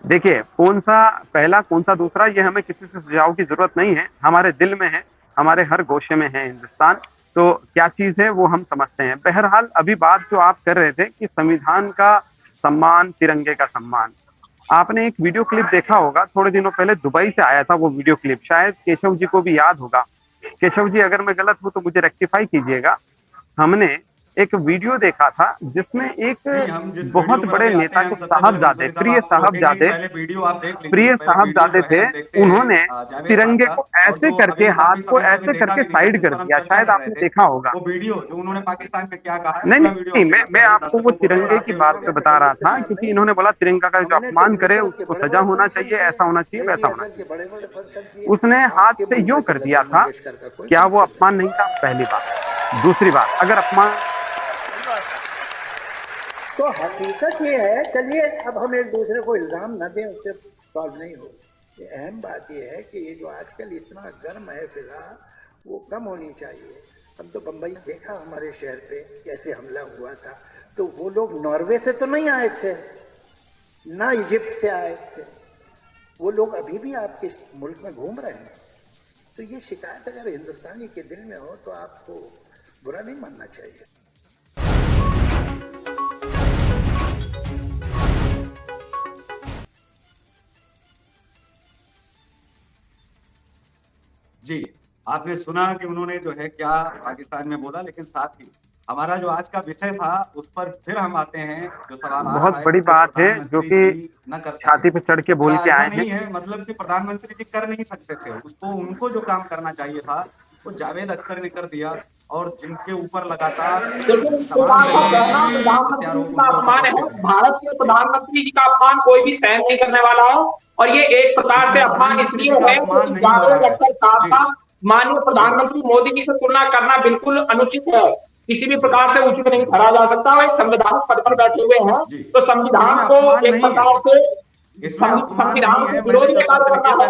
देखिए कौन सा पहला कौन सा दूसरा, ये हमें किसी से सुझाव की जरूरत नहीं है, हमारे दिल में है, हमारे हर गोशे में है हिंदुस्तान, तो क्या चीज है वो हम समझते हैं। बहरहाल अभी बात जो आप कर रहे थे कि संविधान का सम्मान, तिरंगे का सम्मान, आपने एक वीडियो क्लिप देखा होगा, थोड़े दिनों पहले दुबई से आया था वो वीडियो क्लिप, शायद केशव जी को भी याद होगा। केशव जी अगर मैं गलत हूं तो मुझे रेक्टिफाई कीजिएगा। हमने एक वीडियो देखा था जिसमें एक बहुत बड़े नेता के साहबजादे, प्रिय साहबजादे थे, उन्होंने तिरंगे को ऐसे करके, हाथ को ऐसे करके साइड कर दिया, शायद आपने देखा होगा। वो वीडियो जो उन्होंने पाकिस्तान में क्या कहा, नहीं, मैं आपको वो तिरंगे की बात पे बता रहा था, क्योंकि इन्होंने बोला तिरंगा का जो अपमान करे उसको सजा होना चाहिए, ऐसा होना चाहिए, वैसा होना चाहिए। उसने हाथ से यूं कर दिया था, क्या वो अपमान नहीं था? पहली बात। दूसरी बात, अगर अपमान तो हकीकत ये है, चलिए अब हम एक दूसरे को इल्ज़ाम न दें, उससे सॉल्व नहीं हो। ये अहम बात ये है कि ये जो आजकल इतना गर्म है फिजा, वो कम होनी चाहिए। हम तो बम्बई देखा हमारे शहर पे कैसे हमला हुआ था, तो वो लोग नॉर्वे से तो नहीं आए थे, ना इजिप्ट से आए थे, वो लोग अभी भी आपके मुल्क में घूम रहे हैं। तो ये शिकायत अगर हिंदुस्तानी के दिल में हो तो आपको बुरा नहीं मानना चाहिए। जी, आपने सुना कि उन्होंने जो है क्या पाकिस्तान में बोला, लेकिन साथ ही हमारा जो आज का विषय था उस पर फिर हम आते हैं। जो सवाल बहुत बड़ी बात है जो कि न कर छाती पे चढ़ के बोल के आए नहीं है, मतलब कि प्रधानमंत्री जी कर नहीं सकते थे उसको, उनको जो काम करना चाहिए था वो जावेद अख्तर ने कर दिया, और जिनके ऊपर लगातार अपमान है, भारत के प्रधानमंत्री जी का अपमान कोई भी सहन नहीं करने वाला है। और ये एक प्रकार से अपमान इसलिए है कि जावेद अख्तर साहब का माननीय प्रधानमंत्री मोदी जी से तुलना करना बिल्कुल अनुचित है, किसी भी प्रकार से उचित नहीं ठहरा जा सकता। एक संवैधानिक पद पर बैठे हुए हैं तो संविधान को एक प्रकार से संविधान के विरोध में कार्य करना है।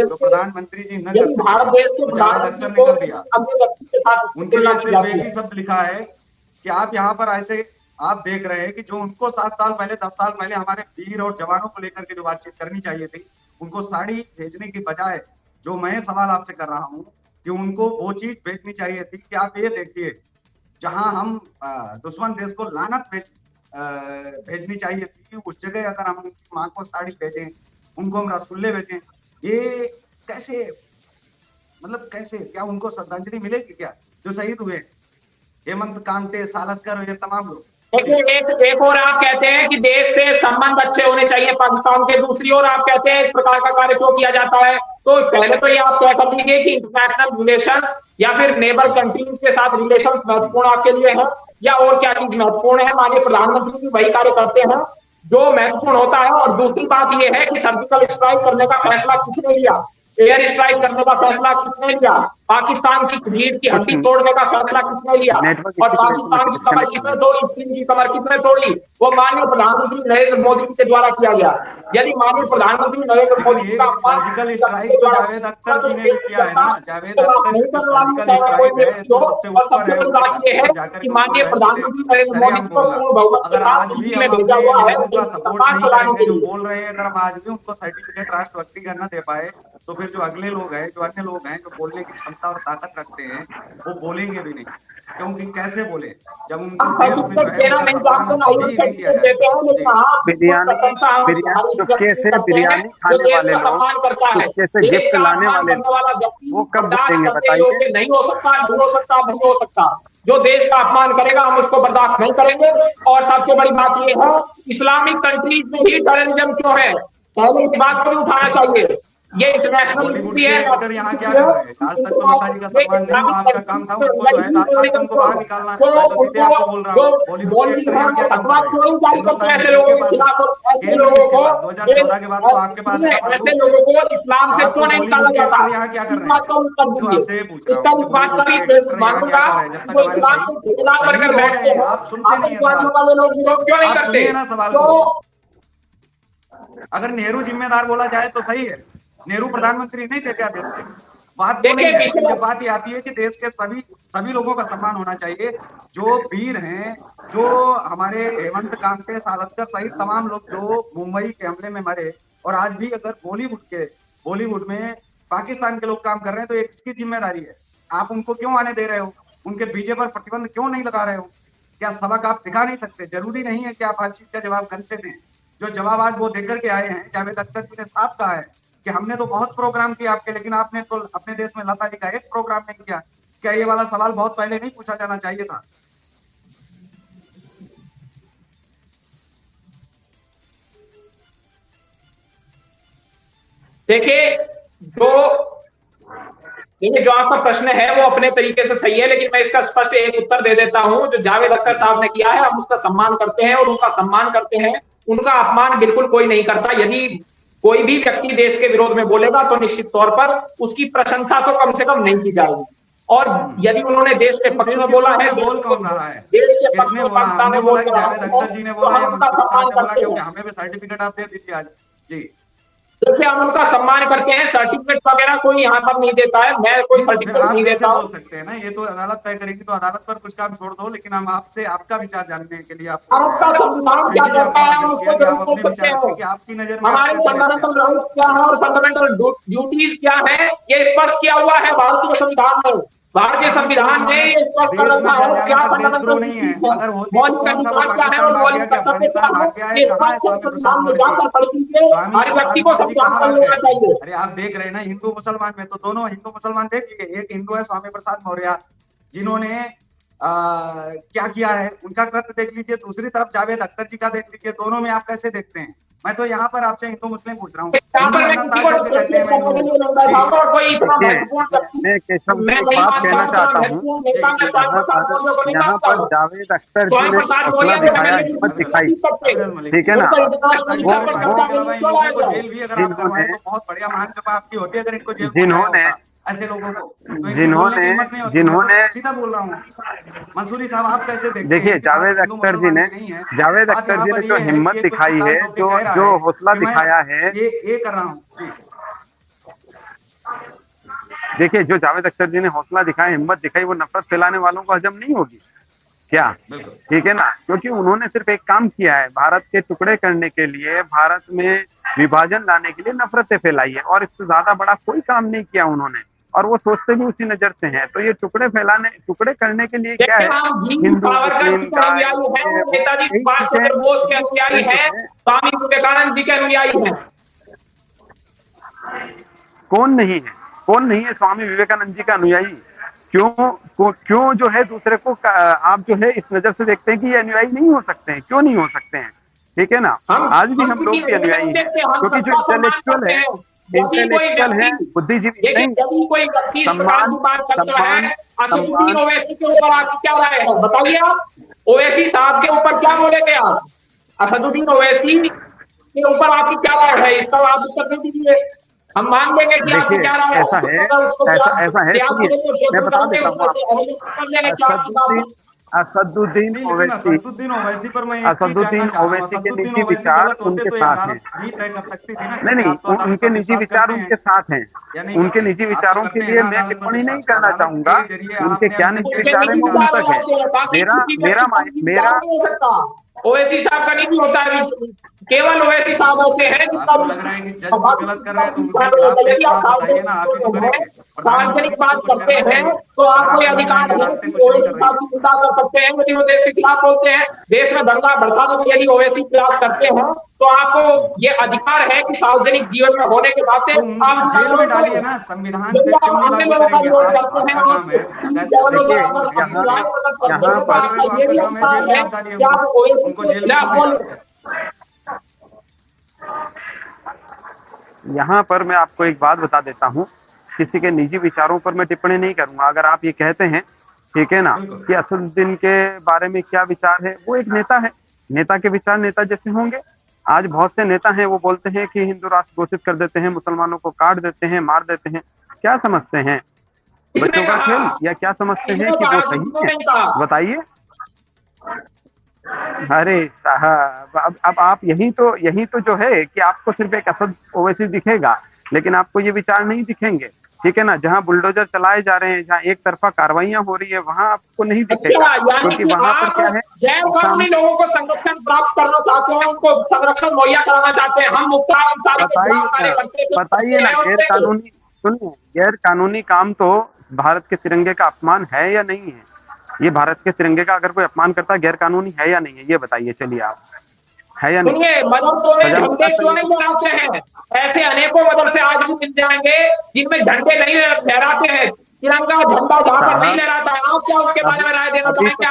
प्रधानमंत्री जी ने भारत देश के प्रधानमंत्री को अन्य व्यक्ति के साथ तुलना की जाती है। शब्द लिखा है कि आप यहाँ पर ऐसे आप देख रहे हैं कि जो उनको 7 साल पहले 10 साल पहले हमारे वीर और जवानों को लेकर के जो बातचीत करनी चाहिए थी, उनको साड़ी भेजने की बजाय जो मैं सवाल आपसे कर रहा हूँ कि उनको वो चीज भेजनी चाहिए थी कि आप ये देखिए, जहां हम दुश्मन देश को लानत भेजनी चाहिए थी, उस जगह अगर हम उनकी माँ को साड़ी भेजें, उनको हम रसगुल्ले भेजें, ये कैसे, मतलब कैसे, क्या उनको श्रद्धांजलि मिलेगी क्या जो शहीद हुए? हेमंत कामटे, सालस्कर और ये तमाम लोग। एक और आप कहते हैं कि देश से संबंध अच्छे होने चाहिए पाकिस्तान के, दूसरी ओर आप कहते हैं इस प्रकार का कार्य क्यों किया जाता है। तो पहले तो ये आप तय कर लीजिए कि इंटरनेशनल रिलेशंस या फिर नेबर कंट्रीज के साथ रिलेशंस महत्वपूर्ण आपके लिए है या और क्या चीज महत्वपूर्ण है। माननीय प्रधानमंत्री भी वही कार्य करते हैं जो महत्वपूर्ण होता है। और दूसरी बात यह है कि सर्जिकल स्ट्राइक करने का फैसला किसने लिया, एयर स्ट्राइक करने का फैसला किसने लिया, पाकिस्तान की रीढ़ की हड्डी तोड़ने का फैसला किसने लिया, और पाकिस्तान की कमर किसने तोड़ी, चीन की कमर किसने तोड़ी, वो माननीय प्रधानमंत्री नरेंद्र मोदी जी के द्वारा किया गया। यदि माननीय प्रधानमंत्री नरेंद्र मोदी जी का सर्जिकल स्ट्राइक तो जावेद अख्तर जी ने किया है ना, जावेद अख्तर नहीं करने वाली कोई और सबसे बड़ी बात यह है कि माननीय प्रधानमंत्री नरेंद्र मोदी जी को पूर्ण बहुमत के साथ में भेजा हुआ है। जो बोल रहे हैं, अगर हम आज भी उनको सर्टिफिकेट राष्ट्रभक्ति का न दे पाए तो फिर जो अगले लोग हैं, जो अन्य लोग हैं जो बोलने की क्षमता और ताकत रखते हैं, वो बोलेंगे भी नहीं। क्योंकि कैसे बोले जब उनको बिरयानी खाने वाले लोग, कैसे गिफ्ट लाने वाले वो कब बोलेंगे बताइए? नहीं हो सकता, नहीं हो सकता, नहीं हो सकता। जो देश का अपमान करेगा हम उसको बर्दाश्त नहीं करेंगे। और सबसे बड़ी बात यह है, इस्लामिक कंट्रीज में ही टेररिज्म क्यों है, पहले इस बात को भी उठाना चाहिए। ये इंटरनेशनल इशू भी है। एक्टर यहाँ क्या कर रहे हैं? आज तक तो नेताजी का सम्मान नहीं हुआ, आपका काम था उनको जो है राजपाट से उनको बाहर निकालना। मैं तो सीधे आपको बोल रहा हूँ, बॉलीवुड के एक्टर यहाँ क्या काम कर रहे हैं? हिंदुस्तान ऐसे लोगों के खिलाफ, ऐसे लोगों को 2014 के बाद तो आपके पास ऐसे लोगों को इस्लाम से क्यों नहीं निकाला जाता? यहाँ क्या कर इस रहे बात का हैं? उत्तर तो दीजिए। आपसे पूछ रहा इसका हूँ, इस बात का भी मानूंगा, वो इस्लाम को ठेकेदार बनकर बैठते हैं, आप सुनते नहीं है आतंकवादियों वाले लोग विरोध क्यों नहीं आप करते? सुनिए ना सवाल तो को। अगर नेहरू जिम्मेदार बोला जाए तो सही है, नेहरू प्रधानमंत्री नहीं थे क्या देश के? बात वो नहीं है, लेकिन जब बात ये आती है कि देश के सभी लोगों का सम्मान होना चाहिए, जो वीर हैं, जो हमारे हेमंत कांटे, सावरकर सहित तमाम लोग जो मुंबई के हमले में मरे, और आज भी अगर बॉलीवुड में पाकिस्तान के लोग काम कर रहे हैं तो एक इसकी जिम्मेदारी है। आप उनको क्यों आने दे रहे हो? उनके बीजे पर प्रतिबंध क्यों नहीं लगा रहे हो? क्या सबक आप सिखा नहीं सकते? जरूरी नहीं है कि आप हर चीज का जवाब गन से दें। जो जवाब आज वो देकर के आए हैं, जावेद अख्तर जी ने साफ कहा है कि हमने तो बहुत प्रोग्राम किया आपके, लेकिन आपने तो अपने देश में लताजी का एक प्रोग्राम नहीं किया। क्या ये वाला सवाल बहुत पहले नहीं पूछा जाना चाहिए था? देखिए जो आपका प्रश्न है वो अपने तरीके से सही है, लेकिन मैं इसका स्पष्ट एक उत्तर दे देता हूं। जो जावेद अख्तर साहब ने किया है हम उसका सम्मान करते हैं और उनका सम्मान करते हैं, उनका अपमान बिल्कुल कोई नहीं करता। यदि कोई भी व्यक्ति देश के विरोध में बोलेगा तो निश्चित तौर पर उसकी प्रशंसा तो कम से कम नहीं की जाएगी। और यदि उन्होंने देश के पक्ष में बोला है, बोल कौन रहा है? देश के पक्ष में पाकिस्तान में बोल रहा है, अख्तर जी ने तो बोला हम उनका सम्मान करते हैं। हमें भी सर्टिफिकेट आप दे दीजिए आज जी। देखिए हम उनका सम्मान करते हैं, सर्टिफिकेट वगैरह कोई यहाँ पर नहीं देता है, मैं कोई सर्टिफिकेट नहीं देता हूँ। बोल सकते हैं ना, ये तो अदालत तय करेगी, तो अदालत पर कुछ काम छोड़ दो, लेकिन हम आपसे आपका विचार जानने के लिए आपका संविधान क्या कहता है हम उसको जरूर बोल सकते हैं। आपकी नजर में हमारे फंडामेंटल राइट्स क्या है और फंडामेंटल ड्यूटीज क्या है, ये स्पष्ट किया हुआ है भारतीय संविधान में। भारतीय संविधान ने ये स्पष्ट कर रखा है क्या फंडामेंटल नहीं है। अगर मौलिक अधिकार क्या है और मौलिक कर्तव्य क्या है, ये स्पष्ट संविधान में जाकर पढ़ लीजिए, हर व्यक्ति को संविधान पढ़ लेना चाहिए। अरे आप देख रहे हैं ना, हिंदू मुसलमान में तो दोनों हिंदू मुसलमान देखिए, एक हिंदू है स्वामी प्रसाद मौर्य, जिन्होंने क्या किया है उनका कृत्य देख लीजिए, दूसरी तरफ जावेद अख्तर जी का देख लीजिए, दोनों में आप कैसे देखते हैं? मैं तो यहाँ पर आपसे हिंदू मुस्लिम पूछ रहा हूँ। मैं बात कहना चाहता हूँ, यहाँ पर जावेद अख्तर जी ने हौसला दिखाया, हिम्मत दिखाई, ठीक है ना? जेल भी अगर आप करवाएं तो बहुत बढ़िया महान कृपा आपकी होती है, अगर इनको जेल जिन्होंने ऐसे लोगों को, जिन्होंने सीधा बोल रहा हूँ। मंसूरी साहब आप कैसे देखते हैं? देखिए जावेद अख्तर जी ने जो हिम्मत दिखाई है, जो हौसला दिखाया है, ये कर रहा हूँ। देखिए जो जावेद अख्तर जी ने हौसला दिखाया, हिम्मत दिखाई, वो नफरत फैलाने वालों को हजम नहीं होगी क्या? ठीक है ना? क्योंकि उन्होंने सिर्फ एक काम किया है, भारत के टुकड़े करने के लिए, भारत में विभाजन लाने के लिए नफरतें फैलाई है, और इससे ज्यादा बड़ा कोई काम नहीं किया उन्होंने, और वो सोचते भी उसी नजर से हैं। तो ये टुकड़े करने के लिए क्या है? हिंदू नेताजी सुभाष चंद्र बोस के अनुयायी हैं, स्वामी विवेकानंद जी के अनुयायी हैं। कौन नहीं है स्वामी विवेकानंद जी का अनुयायी? क्यों जो है दूसरे को आप जो है इस नजर से देखते हैं कि ये अनुयायी नहीं हो सकते हैं? क्यों नहीं हो सकते हैं? ठीक है ना? आज भी हम लोग भी अनुयायी हैं, क्योंकि जो इंटेलेक्चुअल है, बुद्धिजीवी नहीं, कोई व्यक्ति इस प्रकार की बात करता है। असदुद्दीन ओवैसी के ऊपर आपकी क्या राय है, बताइए आप। ओवैसी साहब के ऊपर क्या बोलेंगे आप? असदुद्दीन ओवैसी के ऊपर आपकी क्या राय है, इसका आप उत्तर दे दीजिए, हम मान लेंगे कि आपकी क्या राय है। ऐसा है, मैं बता देता हूँ। असदुद्दीन ओवैसी के निजी विचार उनके साथ हैं। नहीं, उनके निजी विचार उनके साथ हैं। उनके निजी विचारों के लिए मैं टिप्पणी नहीं करना चाहूंगा, उनके क्या निजी विचार है वो उन तक है। मेरा ओवैसी साहब का निजी होता है, केवल ओवैसी साहब ऐसे हैं जिनका लग रहा है कि जज गलत कर रहे हैं तो उनके खिलाफ बताइए ना, आप ही तो करेंगे। सार्वजनिक बात करते हैं तो आपको ये अधिकार है कि ओवैसी साहब की निंदा कर सकते हैं, यदि वो देश के खिलाफ बोलते हैं, देश में दंगा भड़काने में यदि ओवैसी प्रयास करते हैं तो आपको ये अधिकार है कि सार्वजनिक जीवन में होने के नाते आप जेल में डालिए ना, संविधान से अन्य लोगों का विरोध करते हैं, आपका ये भी अधिकार है कि आप ओवैसी के खिलाफ बोलें। यहाँ पर मैं आपको एक बात बता देता हूँ, किसी के निजी विचारों पर मैं टिप्पणी नहीं करूंगा। अगर आप ये कहते हैं, ठीक है ना, कि असदुद्दीन के बारे में क्या विचार है, वो एक नेता है, नेता के विचार नेता जैसे होंगे। आज बहुत से नेता हैं, वो बोलते हैं कि हिंदू राष्ट्र घोषित कर देते हैं, मुसलमानों को काट देते हैं, मार देते हैं। क्या समझते हैं, बच्चों का खेल, या क्या समझते हैं कि वो सही है? बताइए। अरे साहब, अब आप यही तो जो है कि आपको सिर्फ एक असद ओवैसी दिखेगा, लेकिन आपको ये विचार नहीं दिखेंगे, ठीक है ना। जहां बुलडोजर चलाए जा रहे हैं, जहां एक तरफा कार्रवाइयां हो रही है, वहां आपको नहीं दिखेगा, क्योंकि वहां पर क्या है, गैर कानूनी लोगों को संरक्षण प्राप्त करना चाहते हैं, उनको संरक्षण मुहैया कराना चाहते हैं। हम मुख्तार अंसारी बताइए ना, गैर कानूनी, सुनिए, गैर कानूनी काम तो भारत के तिरंगे का अपमान है या नहीं है? ये भारत के तिरंगे का अगर कोई अपमान करता है, गैर कानूनी है या नहीं है, ये बताइए। चलिए आप, है या नहीं? मदरसों में झंडे क्यों नहीं लहराते हैं? ऐसे अनेकों मदरसे आज भी मिल जाएंगे जिनमें झंडे नहीं लहराते हैं, तिरंगा झंडा जहां पर नहीं लहराता है। आप क्या उसके बारे में राय देना चाहेंगे?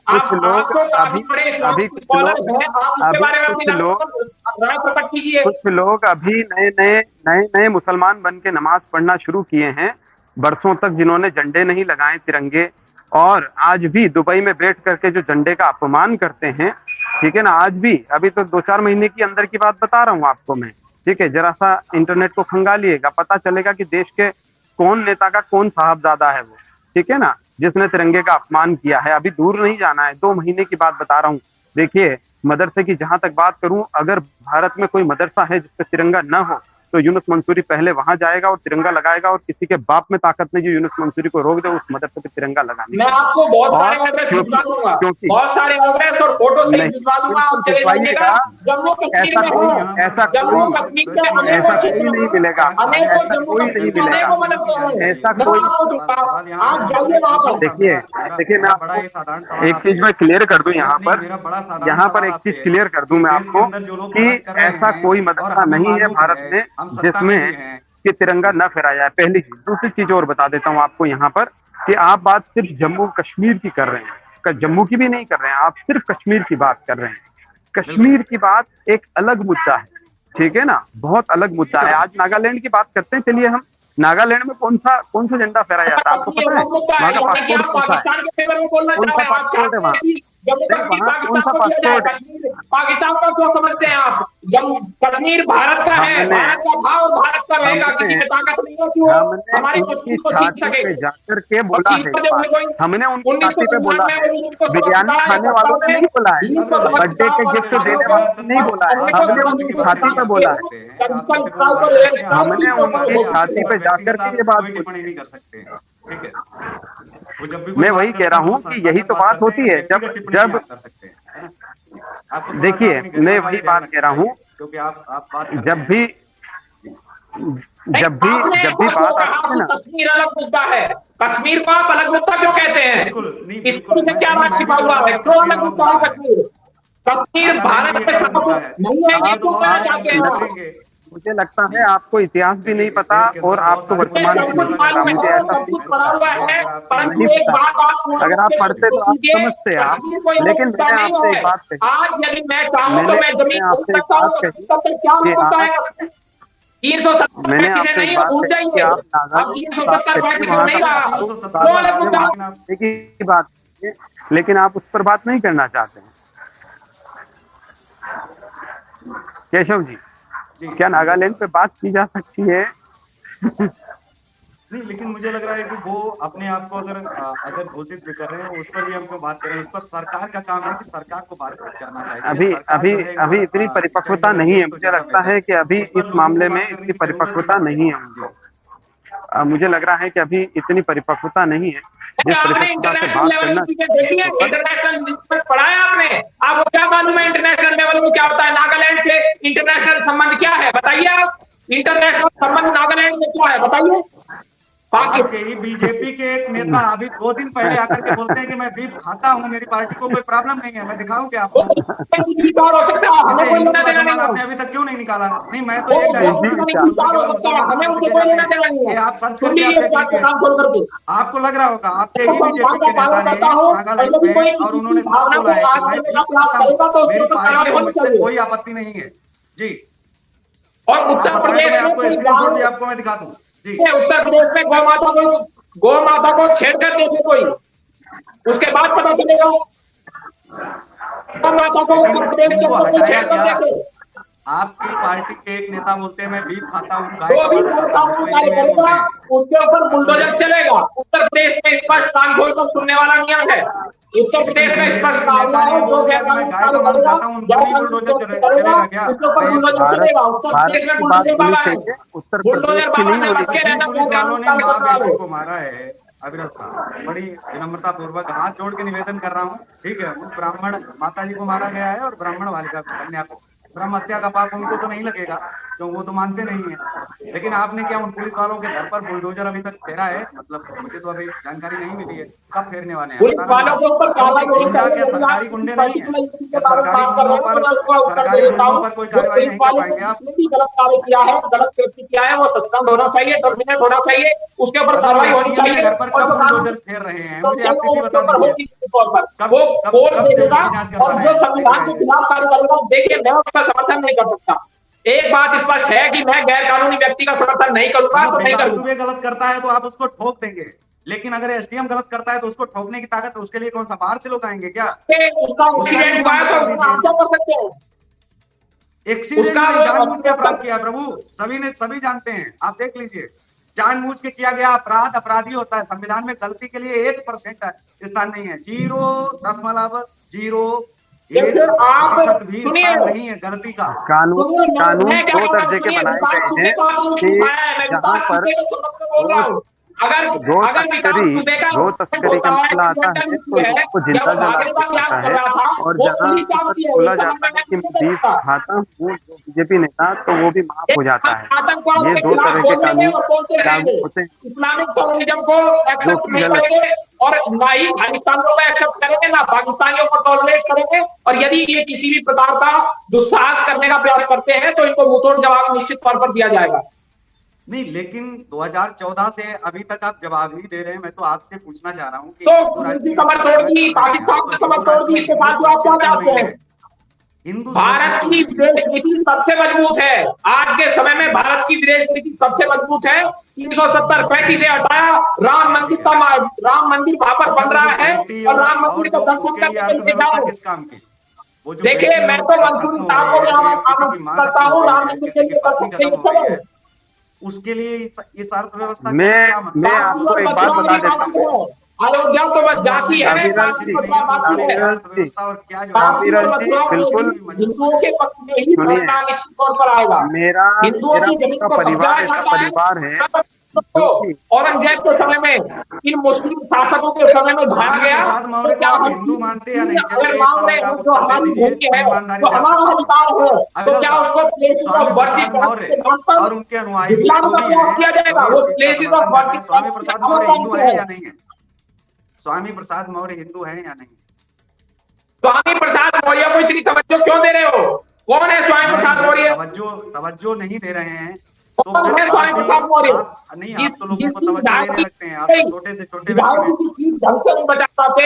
आपको काफी बड़े इस्लामिक स्कॉलर हैं, आप उसके बारे में अपनी राय प्रकट कीजिए। कुछ लोग अभी नए मुसलमान बन के नमाज पढ़ना शुरू किए हैं, बरसों तक जिन्होंने झंडे नहीं लगाए तिरंगे, और आज भी दुबई में बैठ करके जो झंडे का अपमान करते हैं, ठीक है ना, आज भी, अभी तो 2-4 महीने की अंदर की बात बता रहा हूँ आपको मैं, ठीक है। जरा सा इंटरनेट को खंगालिएगा, पता चलेगा कि देश के कौन नेता का कौन साहबजादा है वो, ठीक है ना, जिसने तिरंगे का अपमान किया है। अभी दूर नहीं जाना है, 2 महीने की बात बता रहा हूँ। देखिए, मदरसे की जहां तक बात करूं, अगर भारत में कोई मदरसा है जिसपे तिरंगा न हो, तो यूनुस मंसूरी पहले वहां जाएगा और तिरंगा लगाएगा, और किसी के बाप में ताकत नहीं जो यूनुस मंसूरी को रोक दे उस मदरसे पे तिरंगा लगाने। मैं आपको बहुत सारे एड्रेस भिजवा दूंगा, बहुत सारे एड्रेस और फोटो से भिजवा दूंगा। जम्मू कश्मीर में हो, जम्मू कश्मीर के अनेकों क्षेत्रों में मिलेगा, अनेकों जम्मू कश्मीर के अनेकों मदरसे हैं, आप जाइए वहां पर। देखिए मैं आपको एक चीज मैं क्लियर कर दूं यहाँ पर एक चीज क्लियर कर दूं मैं आपको, कि ऐसा कोई मदरसा नहीं है भारत में जिसमें कि तिरंगा न फहराया जाए, पहली चीज। दूसरी चीज और बता देता हूं आपको यहाँ पर, कि आप बात सिर्फ जम्मू कश्मीर की कर रहे हैं, जम्मू की भी नहीं कर रहे हैं, आप सिर्फ कश्मीर की बात कर रहे हैं। कश्मीर की बात एक अलग मुद्दा है, ठीक है ना, बहुत अलग मुद्दा है। आज नागालैंड की बात करते हैं, चलिए हम, नागालैंड में कौन सा झंडा फहराया जाता है आपको पता है? वहां का पासपोर्ट है वहाँ, जम्मू कश्मीर पाकिस्तान का क्यों समझते हैं आप? जम्मू कश्मीर भारत का है, भारत का था और भारत का रहेगा। किसी में ताकत नहीं है कि वो हमारे कश्मीर को जीत सके। जाकर के बोला है, हमने उनकी छाती पे बोला है, बिरयानी खाने वालों ने नहीं बोला है, बर्थडे के गिफ्ट देने वालों ने नहीं बोला है, हमने उनकी छाती पे बोला है, हमने उनकी छाती पे जाकर के ये बात नहीं कर सकते, ठीक है। मैं वही कह रहा हूँ कि यही तो बात होती है, जब देखिए, मैं वही बात कह रहा हूँ, क्योंकि आप जब भी बात आती है ना, कश्मीर अलग मुद्दा है, कश्मीर को आप अलग मुद्दा क्यों कहते हैं? इसमें से क्या बात छिपा हुआ है? क्यों अलग मुद्दा है कश्मीर? कश्मीर भारत में सब नहीं है, ये क्यों कहना चाहते हैं? मुझे लगता है आपको इतिहास भी नहीं पता और आपको वर्तमान भी नहीं पता। मुझे ऐसा नहीं पता, अगर आप पढ़ते तो आप समझते हैं आप, लेकिन मैंने आपसे एक बात कही, आज यदि मैं चाहूं तो मैं जमीन खरीद सकता हूं, क्या होता है? 370 मैंने आपसे एक बात कही कि आप की बात, लेकिन आप उस पर बात नहीं करना चाहते हैं। केशव जी, क्या नागालैंड पे बात की जा सकती है? नहीं, लेकिन मुझे लग रहा है कि वो अपने आप को अगर घोषित भी कर रहे हैं, उस पर भी हमको बात करें, उस पर सरकार का काम है कि सरकार को बात करना चाहिए। अभी इतनी परिपक्वता नहीं है, मुझे लगता है कि अभी इस मामले में इतनी परिपक्वता नहीं है। मुझे लग रहा है कि अभी इतनी परिपक्वता नहीं है जिस परिपक्वता से बात करना। इंटरनेशनल न्यूज़ पढ़ा है आपने? आपको क्या मालूम है इंटरनेशनल लेवल में क्या होता है? नागालैंड से इंटरनेशनल संबंध क्या है बताइए आप? इंटरनेशनल संबंध नागालैंड से क्या है बताइए? ही बीजेपी के एक नेता अभी 2 दिन पहले आकर के बोलते हैं कि मैं बीफ खाता हूं, मेरी पार्टी को कोई प्रॉब्लम नहीं है। मैं दिखाऊं क्या आपको? आपने अभी तक क्यों नहीं निकाला? नहीं, मैं तो आप सर्च करके आपको लग रहा होगा आपके ही बीजेपी के नेता ने नागालैंड में, और उन्होंने साफ बोला है कि मेरी पार्टी को मुझसे कोई आपत्ति नहीं है जी। और उत्तर प्रदेश में कोई गाँव, आपको मैं दिखा दूं जी, उत्तर प्रदेश में गौ माता को छेड़कर देखे कोई, उसके बाद पता चलेगा। गौ माता को उत्तर प्रदेश के अंदर कोई छेड़कर देखे। आपकी पार्टी के एक नेता बोलते हैं मैं बीफ खाता हूँ, जो भी कानूनी कार्य करेगा उसके ऊपर बुलडोजर चलेगा। उत्तर प्रदेश में स्पष्ट कान खोलकर सुनने वाला नियम है। उत्तर प्रदेश में स्पष्ट कानून है, जो गैर कानूनी कार्य करेगा, उसके ऊपर बुलडोजर चलेगा। उत्तर प्रदेश में बुलडोजर बाबा है, बुलडोजर बाबा से बच के रहना। पुलिस वालों ने माँ बेटी को मारा है। अविरल साहब, बड़ी विनम्रता पूर्वक हाथ जोड़ के निवेदन कर रहा हूँ, ठीक है, उन ब्राह्मण माता जी को मारा गया है और ब्राह्मण बालिका कन्या को। ब्रह्म हत्या का पाप उनको तो नहीं लगेगा, क्यों वो तो मानते नहीं है। लेकिन आपने क्या उन पुलिस वालों के घर पर बुलडोजर अभी तक फेरा है? मतलब मुझे तो अभी जानकारी नहीं मिली है, कब फेरने वाले हैं? पुलिस वालों के ऊपर कार्रवाई होनी चाहिए। सरकारी गुंडे नहीं है, सरकारी गुंडों पर कोई कार्रवाई नहीं कर पाएंगे आप? गलत कार्य किया है, गलत कृत्य किया है, वो सस्पेंड होना चाहिए, टर्मिनेट होना चाहिए, उसके ऊपर कार्रवाई होनी चाहिए। घर पर कब बुलडोजर फेर रहे हैं? मुझे आप तिथि बता दीजिए। वो कोर्ट देखेगा और जो संविधान के खिलाफ कार्य करेगा, देखिए मैं उसका समर्थन नहीं कर सकता। एक बात स्पष्ट है कि मैं गैर कानूनी व्यक्ति का समर्थन नहीं करूंगा, तो नहीं करूंगा। गलत करता है तो आप उसको ठोक देंगे, लेकिन अगर एसडीएम गलत करता है तो उसको ठोकने की ताकत उसके लिए कौन सा बाहर से लोग आएंगे क्या? उसका एक्सीडेंट हुआ है तो आप क्या कर सकते हैं? एक्सीडेंट जानबूझ के अपराध किया प्रभु, सभी जानते हैं, आप देख लीजिए। जानबूझ के किया गया अपराध अपराधी होता है। संविधान में गलती के लिए 1% स्थान नहीं है, 0.01% भी स्थान नहीं है गलती का। कानून दो दर्जे के बनाए गए हैं कि जहाँ पर दो तस्करी का मामला आता है तो उसको जिंदा जला सकता है, और जहाँ बोला जाता है कि बीफ खाता हूँ बीजेपी नेता, तो वो भी माफ हो जाता है। ये दो तरह के कानून लागू होते हैं इस्लामिक टेररिज्म को एक्सेप्ट नहीं करेंगे और ना ही खालिस्तानियों को एक्सेप्ट करेंगे, ना पाकिस्तानियों को टॉलरेट करेंगे। और यदि ये किसी भी प्रकार का दुस्साहस करने का प्रयास करते हैं तो इनको मुंहतोड़ जवाब निश्चित तौर पर दिया जाएगा। नहीं, लेकिन 2014 से अभी तक आप जवाब नहीं दे रहे हैं। मैं तो आपसे पूछना चाह रहा हूँ कि तो कमर तोड़ दी, पाकिस्तान की कमर तोड़ दी, इसके बाद आप क्या चाहते हैं? भारत की विदेश नीति सबसे मजबूत है। आज के समय में भारत की विदेश नीति सबसे मजबूत है। 370 35 से हटाया, राम मंदिर वहां पर बन रहा है और राम मंदिर का दर्शन करके जाओ। किस काम की? देखिए, मैं तो मंसूरी साहब को भी आमंत्रित करता हूँ राम मंदिर के लिए दर्शन के लिए चलो। उसके लिए इस अर्थव्यवस्था मैं आपको एक बात बता देता हूँ। अयोध्या तो बस जाती है, बिल्कुल हिंदुओं के पक्ष में ही फैसला निश्चित तौर पर आएगा। मेरा हिंदुओं की जमीन को परिवार है। औरंगजेब के समय में, इन मुस्लिम शासकों के समय में ढाया गया, तो क्या हम हिंदू मानते हैं? अगर मान रहे हैं जो हमारी भूमि है, तो हमारा अधिकार है, तो क्या उसको प्लेसेस ऑफ वर्शिप के नाम पर और उनके अनुयायी विकलांग का प्रयास किया जाएगा? वो places of worship Swami Prasad Maurya Hindu है या नहीं है? स्वामी प्रसाद मौर्य हिंदू है या नहीं? स्वामी प्रसाद मौर्य को इतनी तवज्जो क्यों दे रहे हो? कौन है स्वामी प्रसाद मौर्य? तवज्जो नहीं दे रहे हैं तो कौन है स्वामी प्रसाद मौर्य? नहीं, आप तो लोगों को तवज्जो देने लगते हैं। आप छोटे से छोटे विधायक की सीट ढंग से नहीं बचा पाते,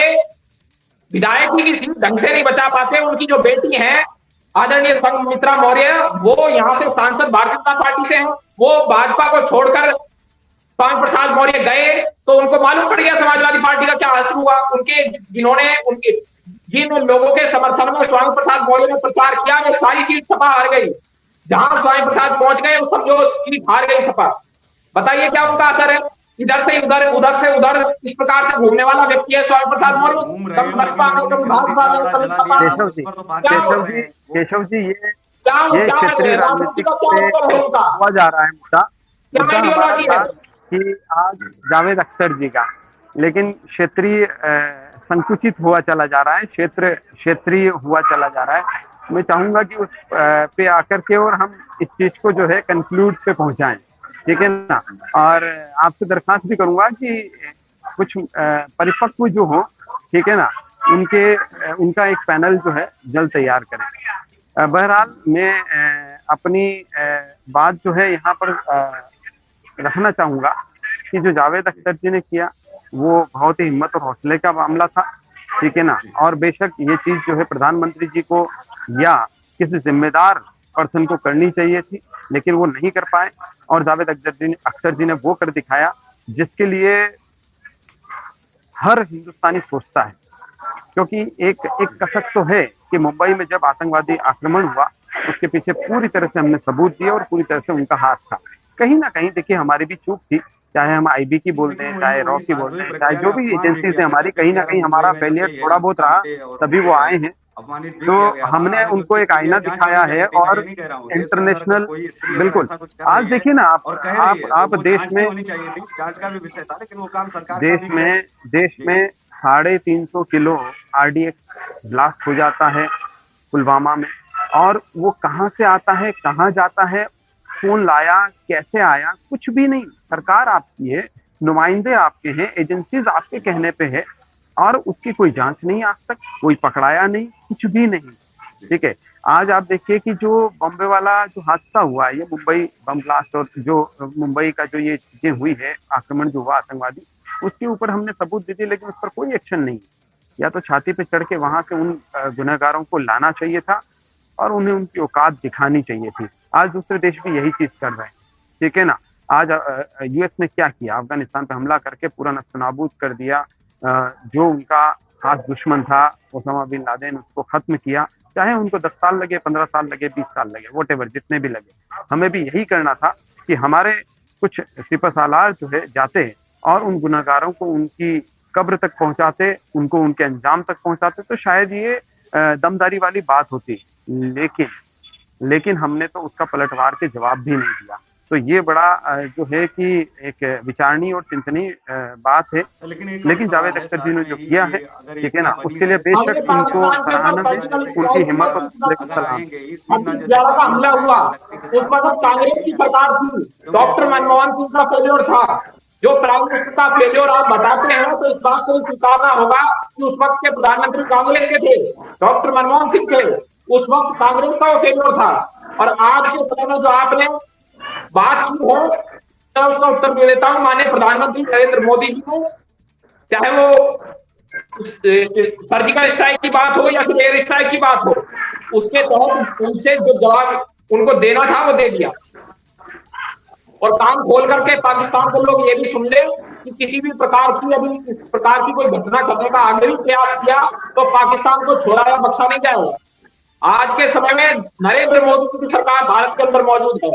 विधायक की सीट ढंग से नहीं बचा पाते। उनकी जो बेटी है आदरणीय संघमित्रा मौर्य, वो यहाँ से सांसद भारतीय जनता पार्टी से हैं। वो भाजपा को छोड़कर स्वामी प्रसाद मौर्य गए तो उनको मालूम पड़ गया समाजवादी पार्टी का क्या असर हुआ। जिन लोगों के समर्थन में स्वामी प्रसाद मौर्य ने प्रचार किया, वे सारी सीट सपा हार गई। जहां स्वामी प्रसाद पहुंच गए वो समझो सीट हार गई सपा। बताइए क्या उनका असर है? इधर से उधर, उधर से उधर, इस प्रकार से घूमने वाला व्यक्ति है स्वामी प्रसाद मौर्य। कभी बसपा में, कभी भाजपा में, कभी सपा में। केशव जी, ये क्षेत्रीय राजनीति से हुआ जा रहा है मुद्दा कि आज जावेद अख्तर जी का, लेकिन क्षेत्रीय संकुचित हुआ चला जा रहा है, क्षेत्रीय हुआ चला जा रहा है। मैं चाहूंगा कि उस पे आकर के और हम इस चीज को जो है कंक्लूड पे पहुंचाएं, ठीक है ना। और आपसे दरखास्त भी करूंगा कि कुछ परिपक्व जो हो, ठीक है ना, उनका एक पैनल जो है जल्द तैयार करें। बहरहाल मैं अपनी बात जो है यहाँ पर रखना चाहूंगा कि जो जावेद अख्तर जी ने किया वो बहुत ही हिम्मत और हौसले का मामला था, ठीक है ना। और बेशक ये चीज जो है प्रधानमंत्री जी को या किसी जिम्मेदार पर्सन को करनी चाहिए थी, लेकिन वो नहीं कर पाए। और जावेद अख्तर जी ने वो कर दिखाया जिसके लिए हर हिंदुस्तानी सोचता है। क्योंकि एक कसक तो है कि मुंबई में जब आतंकवादी आक्रमण हुआ उसके पीछे पूरी तरह से हमने सबूत दिए और पूरी तरह से उनका हाथ था। कहीं ना कहीं देखिए हमारी भी चूक थी, चाहे हम आईबी की बोलते हैं, चाहे रॉ की बोलते हैं, चाहे जो भी एजेंसी से हमारी, कहीं ना कहीं हमारा फेलियर थोड़ा बहुत रहा, तभी वो आए हैं। तो हमने उनको एक आईना दिखाया है और इंटरनेशनल, बिल्कुल। आज देखिए ना आप देश में जांच का भी विषय था, लेकिन वो काम सरकार देश में 350 किलो आरडीएक्स ब्लास्ट हो जाता है पुलवामा में, और वो कहाँ से आता है, कहाँ जाता है, कौन लाया, कैसे आया, कुछ भी नहीं। सरकार आपकी है, नुमाइंदे आपके हैं, एजेंसीज आपके कहने पे है, और उसकी कोई जांच नहीं, आज तक कोई पकड़ाया नहीं, कुछ भी नहीं। ठीक है, आज आप देखिए कि जो बॉम्बे वाला जो हादसा हुआ है, ये मुंबई बम ब्लास्ट, और जो मुंबई का जो ये चीजें हुई है, आक्रमण जो हुआ आतंकवादी, उसके ऊपर हमने सबूत दे दिए, लेकिन उस पर कोई एक्शन नहीं। या तो छाती पे चढ़ के वहां से उन गुनहगारों को लाना चाहिए था और उन्हें उनकी औकात दिखानी चाहिए थी। आज दूसरे देश भी यही चीज कर रहे हैं, ठीक है ना। आज यूएस ने क्या किया, अफगानिस्तान पे हमला करके पूरा नस्तनाबूद कर दिया। जो उनका खास दुश्मन था ओसामा बिन लादेन, उसको खत्म किया। चाहे उनको 10 साल लगे, 15 साल लगे, 20 साल लगे, वोटेवर जितने भी लगे, हमें भी यही करना था कि हमारे कुछ सिपहसालार जो है जाते और उन गुनहगारों को उनकी कब्र तक पहुंचाते, उनको उनके अंजाम तक पहुंचाते, तो शायद ये दमदारी वाली बात होती। लेकिन हमने तो उसका पलटवार के जवाब भी नहीं दिया। तो ये बड़ा जो है कि एक विचारणीय और चिंतनीय बात है। लेकिन जावेद अख्तर जी ने जो किया है, ठीक है ना, उसके लिए बेशक उनको सराहना है, उनकी हिम्मत और सलाम। 11 का हमला हुआ, उस वक्त कांग्रेस की सरकार थी, डॉक्टर मनमोहन सिंह का फेल्योर था। जो प्राइम मिनिस्टर का फेल्योर आप बताते हैं तो इस बात को स्वीकारना होगा कि उस वक्त के प्रधानमंत्री कांग्रेस के थे, डॉक्टर मनमोहन सिंह थे। उस वक्त कांग्रेस का वो फेल्योर था। और आज के समय में जो आपने बात की है, मैं उसका उत्तर दे देता हूं। माननीय प्रधानमंत्री नरेंद्र मोदी जी ने, चाहे वो सर्जिकल स्ट्राइक की बात हो या फिर एयर स्ट्राइक की बात हो, उसके तहत उनसे जो जवाब उनको देना था वो दे दिया। और कान खोल करके पाकिस्तान के लोग ये भी सुन ले कि किसी भी प्रकार की यदि इस प्रकार की कोई घटना करने का आगे भी प्रयास किया तो पाकिस्तान को छोड़ा या बख्शा नहीं जाएगा। आज के समय में नरेंद्र मोदी जी की सरकार भारत के अंदर मौजूद है,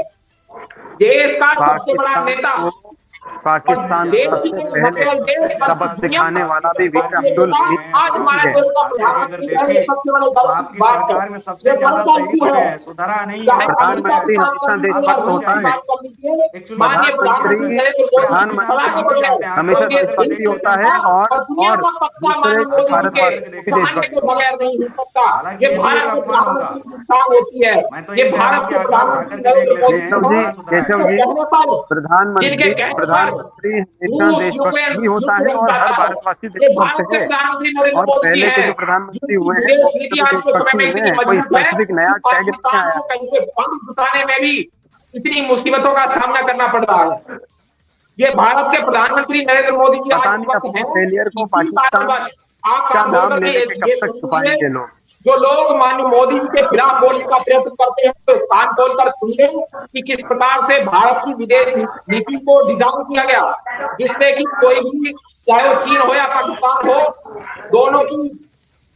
देश का सबसे बड़ा नेता, पाकिस्तान सबक सिखाने वाला भी वीर अब्दुल आज हमारे देश का प्रधानमंत्री सबसे बड़ी बात है। प्रधानमंत्री हमेशा देशभक्त होता है, प्रधानमंत्री हमेशा देशभक्ति होता है और दूसरे भारतवासी भी देशभक्त होती है। ये भारत के केशव जी प्रधानमंत्री हमेशा देशभक्त भी होता है और हर भारतवासी देशभक्त है। और पहले के जो प्रधानमंत्री हुए हैं देशभक्ति में कोई स्पेसिफिक नया टैग नहीं आया। फंड जुटाने में भी इतनी मुसीबतों का सामना करना पड़ रहा है। ये भारत के प्रधानमंत्री नरेंद्र मोदी जी पता नहीं अपने फेलियर को पाकिस्तान का नाम लेने के कब तक छुपाएंगे लोग। जो लोग माननीय मोदी जी के खिलाफ बोलने का प्रयत्न करते हैं तो कान खोलकर सुन ले कि किस प्रकार से भारत की विदेश नीति को डिजाइन किया गया, जिससे कि कोई भी, चाहे वो चीन हो या पाकिस्तान हो, दोनों की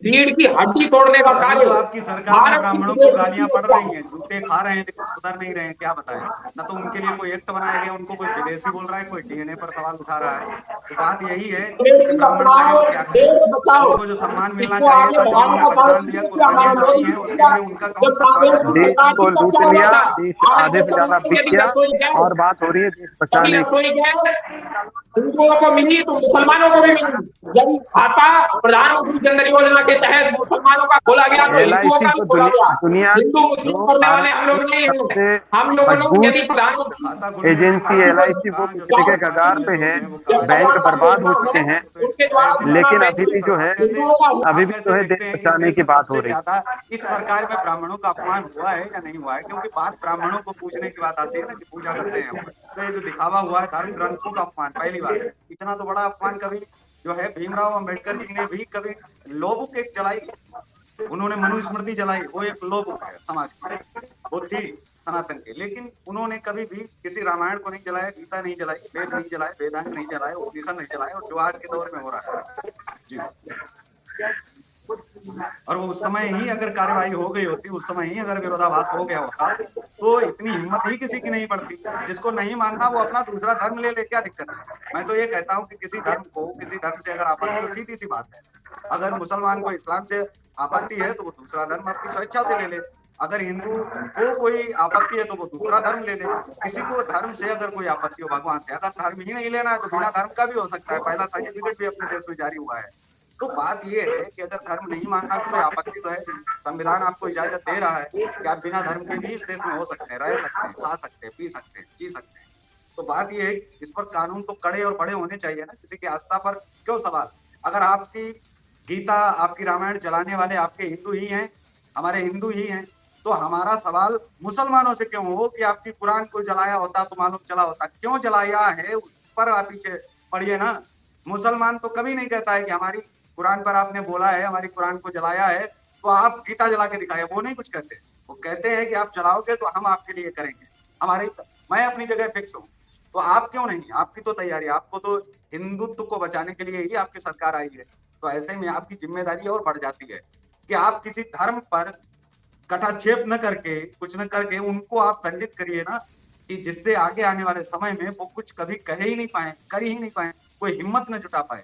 रीढ़ की हड्डी तोड़ने का कार्य आपकी सरकार ब्राह्मणों को गालियां पड़ रही हैं, जूते खा रहे हैं लेकिन सुधर नहीं रहे हैं, क्या बताएं। ना तो उनके लिए कोई एक्ट बनाया गया, उनको कोई विदेशी बोल रहा है, कोई डीएनए पर सवाल उठा रहा है। तो बात यही है कि ब्राह्मण को जो सम्मान मिलना चाहिए था, जो उन्होंने बलिदान दिया, कुर्बानियां दी हैं, उसके लिए उनका देश को लूट लिया, देश आधे से ज्यादा बिक गया और बात हो रही है देश बचाने की। हिंदुओं को मिली तो मुसलमानों को भी मिली। यदि खाता प्रधानमंत्री जन धन योजना के तहत मुसलमानों का खोला गया तो हिंदुओं का भी खोला गया। हिंदू मुस्लिम करने वाले हम लोग नहीं हैं। हम लोगों ने यदि प्रधानमंत्री एजेंसी LIC वो पिछले के कगार पे है, बैंक बर्बाद हो चुके हैं, लेकिन अभी भी जो है देश बचाने की बात हो रही है। इस सरकार में ब्राह्मणों का अपमान हुआ है या नहीं हुआ है? क्योंकि बात ब्राह्मणों को पूछने की बात आती है ना, कि पूजा करते हैं, तो ये जो दिखावा हुआ है धार्मिक ग्रंथों का अपमान, पहली बात है। इतना तो बड़ा अपमान कभी जो है भीमराव अंबेडकर जी ने भी कभी लोबुक एक जलाई, उन्होंने मनुस्मृति जलाई, वो एक लोबुक है समाज की, वो थी सनातन के, लेकिन उन्होंने कभी भी किसी रामायण को नहीं जलाया, गीता नहीं जलाई, वेद नहीं जलाए, वेदांग नहीं जलाए, उपनिषद नहीं जलाए, और जो आज के दौर में हो रहा है जी। और वो उस समय ही अगर कार्यवाही हो गई होती, उस समय ही अगर विरोधाभास हो गया होता, तो इतनी हिम्मत ही किसी की नहीं पड़ती। जिसको नहीं मानना वो अपना दूसरा धर्म ले ले, क्या दिक्कत है। मैं तो ये कहता हूँ कि किसी धर्म से अगर आपत्ति, तो सीधी सी बात है, अगर मुसलमान को इस्लाम से आपत्ति है तो वो दूसरा धर्म अपनी स्वेच्छा से ले ले, अगर हिंदू को कोई आपत्ति है तो वो दूसरा धर्म ले ले। किसी को धर्म से अगर कोई आपत्ति हो, भगवान से, अगर धर्म ही नहीं लेना है तो बिना धर्म का भी हो सकता है, पहला सर्टिफिकेट भी अपने देश में जारी हुआ है। तो बात ये है कि अगर धर्म नहीं मानना तो कोई आपत्ति तो है, संविधान आपको इजाजत दे रहा है कि आप बिना धर्म के भी इस देश में हो सकते हैं, रह सकते हैं, खा सकते हैं, पी सकते हैं, जी सकते हैं। तो बात ये है इस पर कानून तो कड़े और बड़े होने चाहिए ना, किसी की आस्था पर क्यों सवाल। अगर आपकी गीता, आपकी रामायण जलाने वाले आपके हिंदू ही हैं, हमारे हिंदू ही हैं, तो हमारा सवाल मुसलमानों से क्यों हो कि आपकी कुरान को जलाया होता तो मालूम चला होता, क्यों जलाया है उस पर आप पीछे पढ़िए ना। मुसलमान तो कभी नहीं कहता है कि हमारी कुरान पर आपने बोला है, हमारी कुरान को जलाया है तो आप गीता जला के दिखाए, वो नहीं कुछ कहते। वो कहते हैं कि आप जलाओगे तो हम आपके लिए करेंगे, हमारे, मैं अपनी जगह फिक्स हूँ, तो आप क्यों नहीं। आपकी तो तैयारी, आपको तो हिंदुत्व को बचाने के लिए ही आपकी सरकार आई है, तो ऐसे में आपकी जिम्मेदारी और बढ़ जाती है कि आप किसी धर्म पर कटाक्षेप न करके, कुछ न करके उनको आप दंडित करिए ना, कि जिससे आगे आने वाले समय में वो कुछ कभी कहे ही नहीं पाए, कर ही नहीं पाए, कोई हिम्मत न जुटा पाए।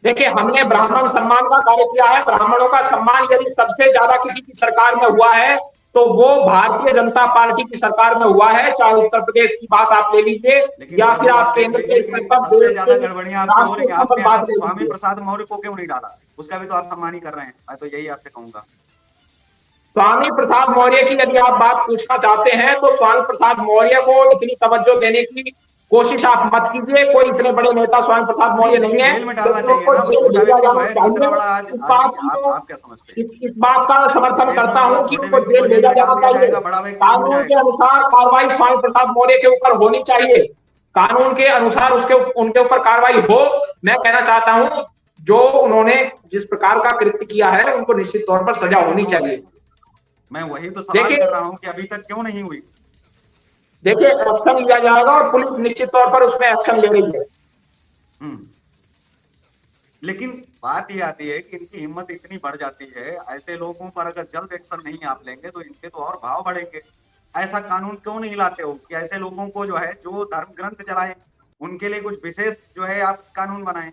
देखिए, हमने ब्राह्मण सम्मान का कार्य किया है। ब्राह्मणों का सम्मान यदि सबसे ज्यादा किसी की सरकार में हुआ है तो वो भारतीय जनता पार्टी की सरकार में हुआ है, चाहे उत्तर प्रदेश की बात आप ले लीजिए या फिर आप केंद्र के स्तर पर सबसे ज्यादा गड़बड़ियां आपने स्वामी प्रसाद मौर्य को क्यों नहीं डाला, उसका भी तो आप सम्मान ही कर रहे हैं। मैं तो यही आपसे कहूंगा, स्वामी प्रसाद मौर्य की यदि आप बात पूछना चाहते हैं तो स्वामी प्रसाद मौर्य को इतनी तवज्जो देने की कोशिश आप मत कीजिए। कोई इतने बड़े नेता स्वामी प्रसाद मौर्य नहीं है, इस बात का समर्थन करता हूं कि उनको जेल भेजा जाना चाहिए। कानून के अनुसार कार्रवाई स्वामी प्रसाद मौर्य के ऊपर होनी चाहिए, कानून के अनुसार उनके ऊपर कार्रवाई हो। मैं कहना चाहता हूं जो उन्होंने जिस प्रकार का कृत्य किया है उनको निश्चित तौर पर सजा होनी चाहिए। मैं वही तो सवाल कर रहा हूं कि अभी तक क्यों नहीं हुई। देखिए, एक्शन लिया जाएगा और पुलिस निश्चित तौर पर उसमें एक्शन ले रही है। लेकिन बात ये आती है कि इनकी हिम्मत इतनी बढ़ जाती है, ऐसे लोगों पर अगर जल्द एक्शन नहीं आप लेंगे तो इनके तो और भाव बढ़ेंगे। ऐसा कानून क्यों नहीं लाते हो कि ऐसे लोगों को जो है, जो धर्म ग्रंथ जलाए, उनके लिए कुछ विशेष जो है आप कानून बनाएं।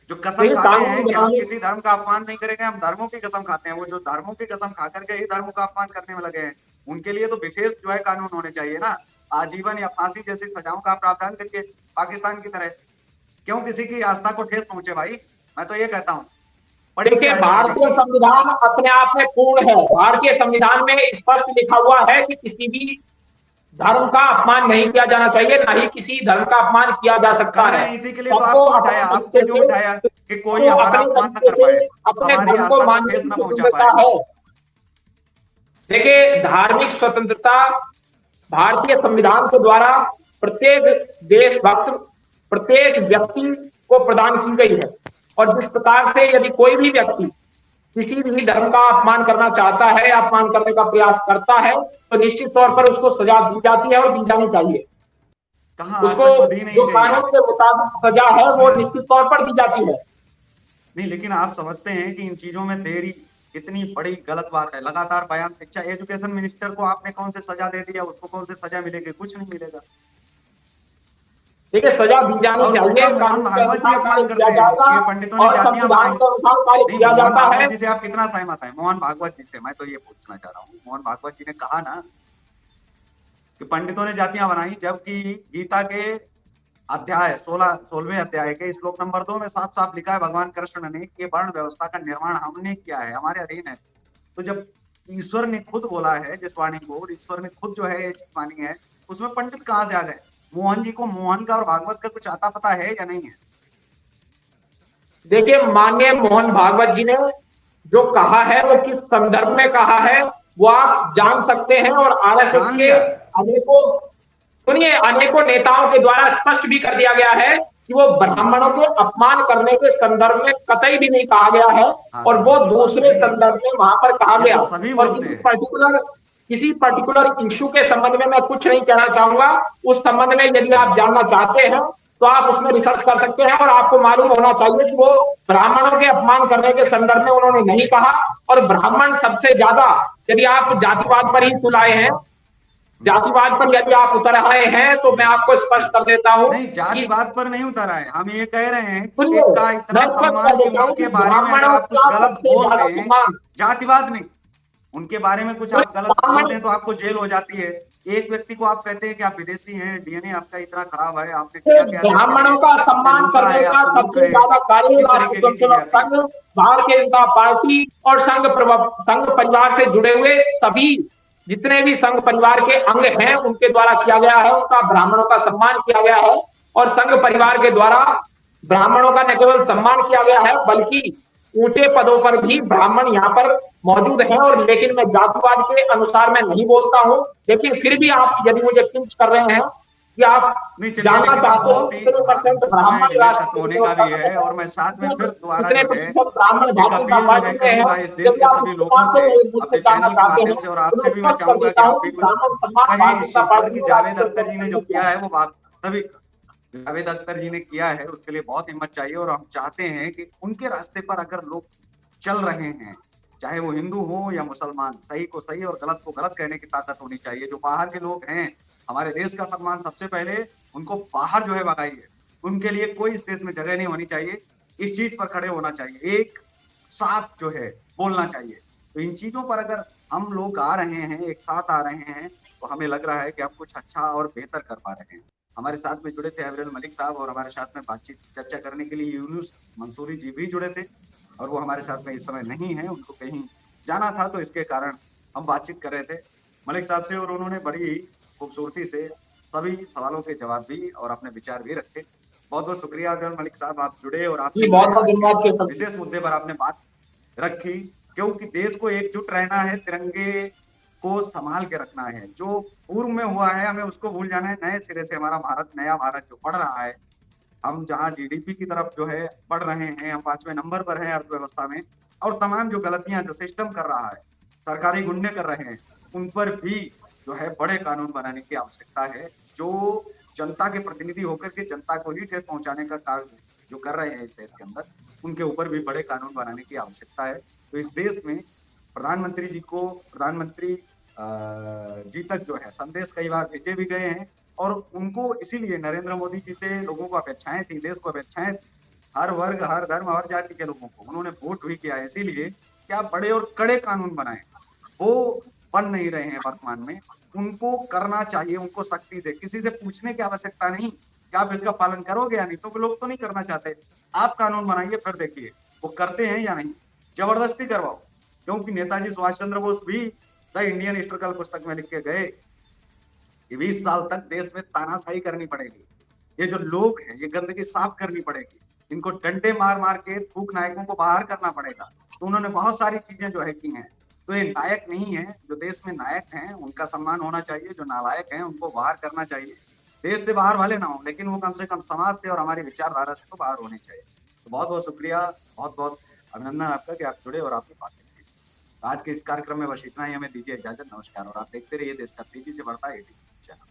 जो कसम खाते हैं कि हम किसी धर्म का अपमान नहीं करेंगे, हम धर्मों की कसम खाते हैं, वो जो धर्मों की कसम खा करके ही धर्मों का अपमान करने में लगे हैं, उनके लिए तो विशेष जो है कानून होने चाहिए ना, आजीवन या फांसी जैसी सजाओं का प्रावधान करके पाकिस्तान की तरह। क्यों किसी की आस्था को ठेस पहुंचे भाई, मैं तो ये कहता हूँ। देखिए, भारतीय संविधान अपने आप में पूर्ण है। भारतीय संविधान में स्पष्ट लिखा हुआ है कि किसी भी धर्म का अपमान नहीं किया जाना चाहिए, ना ही किसी धर्म का अपमान किया जा सकता है। इसी के लिए तो आपको उठाया, आपको क्यों उठाया कि कोई हमारा अपमान न कर पाए, अपने धर्म को मानने की स्वतंत्रता है। देखिए, धार्मिक स्वतंत्रता भारतीय संविधान के द्वारा प्रत्येक देशभक्त, प्रत्येक व्यक्ति को प्रदान की गई है, और जिस प्रकार से यदि कोई भी व्यक्ति किसी भी धर्म का अपमान करना चाहता है, अपमान करने का प्रयास करता है, तो निश्चित तौर पर उसको सजा दी जाती है और दी जानी चाहिए। उसको जो कानून के मुताबिक सजा है वो निश्चित तौर पर दी जाती है। नहीं, लेकिन आप समझते हैं कि इन चीजों में देरी कितनी बड़ी गलत बात है। लगातार बयान, शिक्षा, एजुकेशन मिनिस्टर को आपने कौन से सजा दे दिया, उसको कौन से सजा मिलेगी, कुछ नहीं मिलेगा। देखिए, सजा दी जानी चाहिए, मोहन भागवत जी अपमान करते हैं, पंडितों ने किया जाता है। जिसे आप कितना सहमत है मोहन भागवत जी से, मैं तो ये पूछना चाह रहा हूँ। मोहन भागवत जी ने कहा ना कि पंडितों ने जातियां बनाई, जबकि गीता के अध्याय 16वें अध्याय के श्लोक नंबर 2 में साफ साफ लिखा है भगवान कृष्ण ने कि वर्ण व्यवस्था का निर्माण हमने किया है, हमारे अधीन है। तो जब ईश्वर ने खुद बोला है जिस वाणी को, और ईश्वर ने खुद जो है ये चीज मानी है, उसमें पंडित कहाँ से आ गए। मोहन जी को मोहन का और भागवत का कुछ आता पता है या नहीं है? देखिए, माननीय मोहन भागवत जी ने जो कहा है वो किस संदर्भ में कहा है वो आप जान सकते हैं, और आरएसएस के अनेकों नेताओं के द्वारा स्पष्ट भी कर दिया गया है कि वो ब्राह्मणों के अपमान करने के संदर्भ में कतई भी नहीं कहा गया है, और वो दूसरे संदर्भ में वहां पर कहा गया। और किसी पर्टिकुलर इश्यू के संबंध में मैं कुछ नहीं कहना चाहूंगा। उस संबंध में यदि आप जानना चाहते हैं तो आप उसमें रिसर्च कर सकते हैं, और आपको मालूम होना चाहिए कि वो ब्राह्मणों के अपमान करने के संदर्भ में उन्होंने नहीं कहा। और ब्राह्मण सबसे ज्यादा, यदि आप जातिवाद पर ही तुलाए हैं, जातिवाद पर यदि आप उतर आए हैं, तो मैं आपको स्पष्ट कर देता हूं। नहीं, जातिवाद पर नहीं उतर आए, हम ये कह रहे हैं कि सुनिए, इसका इतना सम्मान कि उनके बारे में अगर आप कुछ गलत बोल रहे हैं, जातिवाद नहीं, उनके बारे में कुछ आप गलत बोलते हैं तो आपको जेल हो जाती है। एक व्यक्ति को आप कहते हैं कि आप विदेशी हैं, डीएनए आपका इतना खराब है, आपने क्या क्या ब्राह्मणों का सम्मान करने का सबसे ज्यादा कार्य राष्ट्रीय स्वयंसेवक संघ, भारतीय जनता पार्टी और संघ परिवार से जुड़े हुए सभी जितने भी संघ परिवार के अंग हैं उनके द्वारा किया गया है। उनका ब्राह्मणों का सम्मान किया गया है, और संघ परिवार के द्वारा ब्राह्मणों का न केवल सम्मान किया गया है बल्कि ऊंचे पदों पर भी ब्राह्मण यहाँ पर मौजूद हैं। और लेकिन मैं जातिवाद के अनुसार मैं नहीं बोलता हूं, लेकिन फिर भी आप यदि मुझे पिंच कर रहे हैं कि आप जानना चाहते हो कितने परसेंट ब्राह्मण राष्ट्र होने का भी है, और मैं साथ में फिर दोबारा कितने प्रतिशत ब्राह्मण भारतीय जनता पार्टी में है, यदि आप सभी लोगों से मुझसे जानना चाहते हैं और आपसे भी मैं चाहूंगा कि आप भी कुछ जावेद अख्तर जी ने जो किया है वो बात सभी जावेद अख्तर जी ने किया है, उसके लिए बहुत हिम्मत चाहिए। और हम चाहते हैं कि उनके रास्ते पर अगर लोग चल रहे हैं, चाहे वो हिंदू हो या मुसलमान, सही को सही और गलत को गलत कहने की ताकत होनी चाहिए। जो बाहर के लोग हैं, हमारे देश का सम्मान सबसे पहले उनको बाहर जो है भगाइए, उनके लिए कोई इस देश में जगह नहीं होनी चाहिए। इस चीज पर खड़े होना चाहिए, एक साथ जो है बोलना चाहिए। तो इन चीजों पर अगर हम लोग आ रहे हैं, एक साथ आ रहे हैं, तो हमें लग रहा है कि हम कुछ अच्छा और बेहतर कर पा रहे हैं। हमारे साथ में जुड़े थे अविरल मलिक साहब, और हमारे साथ में बातचीत चर्चा करने के लिए यूनुस मंसूरी जी भी जुड़े थे, और वो हमारे साथ में इस समय नहीं है, उनको कहीं जाना था, तो इसके कारण हम बातचीत कर रहे थे मलिक साहब से, और उन्होंने बड़ी खूबसूरती से सभी सवालों के जवाब भी और अपने विचार भी रखे। बहुत बहुत शुक्रिया अविरल मलिक साहब, आप जुड़े और आप विशेष मुद्दे पर आपने बात रखी, क्योंकि देश को एकजुट रहना है, तिरंगे को संभाल के रखना है। जो पूर्व में हुआ है हमें उसको भूल जाना है, नए सिरे से हमारा भारत, नया भारत जो बढ़ रहा है, हम जहाँ जीडीपी की तरफ जो है बढ़ रहे हैं, हम 5वें नंबर पर हैं अर्थव्यवस्था में, और तमाम जो गलतियां जो सिस्टम कर रहा है, सरकारी गुंडे कर रहे हैं, उन पर भी जो है बड़े कानून बनाने की आवश्यकता है। जो जनता के प्रतिनिधि होकर के जनता को ही ठेस पहुंचाने का कार्य जो कर रहे हैं इस देश के अंदर, उनके ऊपर भी बड़े कानून बनाने की आवश्यकता है। तो इस देश में प्रधानमंत्री जी को, प्रधानमंत्री जी तक जो है संदेश कई बार भेजे भी गए हैं, और उनको इसीलिए नरेंद्र मोदी जी से लोगों को अपेक्षाएं थी, देश को अपेक्षाएं, हर वर्ग, हर धर्म, हर जाति के लोगों को उन्होंने वोट भी किया है, इसीलिए क्या बड़े और कड़े कानून बनाए, वो बन नहीं रहे हैं वर्तमान में। उनको करना चाहिए, उनको सख्ती से, किसी से पूछने की आवश्यकता नहीं कि आप इसका पालन करोगे या नहीं, तो लोग तो नहीं करना चाहते। आप कानून बनाइए, फिर देखिए वो करते हैं या नहीं, जबरदस्ती करवाओ। क्योंकि नेताजी सुभाष चंद्र बोस भी द इंडियन स्ट्रगल पुस्तक में लिख के गए कि 20 साल तक देश में तानाशाही करनी पड़ेगी, ये जो लोग हैं ये गंदगी साफ करनी पड़ेगी, इनको डंडे मार मार के थूक नायकों को बाहर करना पड़ेगा। तो उन्होंने बहुत सारी चीजें जो है की हैं। तो ये नायक नहीं है, जो देश में नायक हैं उनका सम्मान होना चाहिए, जो नालायक हैं उनको बाहर करना चाहिए। देश से बाहर वाले ना हो, लेकिन वो कम से कम समाज से और हमारी विचारधारा से तो बाहर होने चाहिए। तो बहुत बहुत शुक्रिया, बहुत बहुत अभिनंदन आपका कि आप जुड़े और आपकी बातें की। आज के इस कार्यक्रम में बस इतना ही, हमें दीजिए इजाजत, नमस्कार। और आप देखते रहिए देश का तेजी से बढ़ता है ATV चैनल।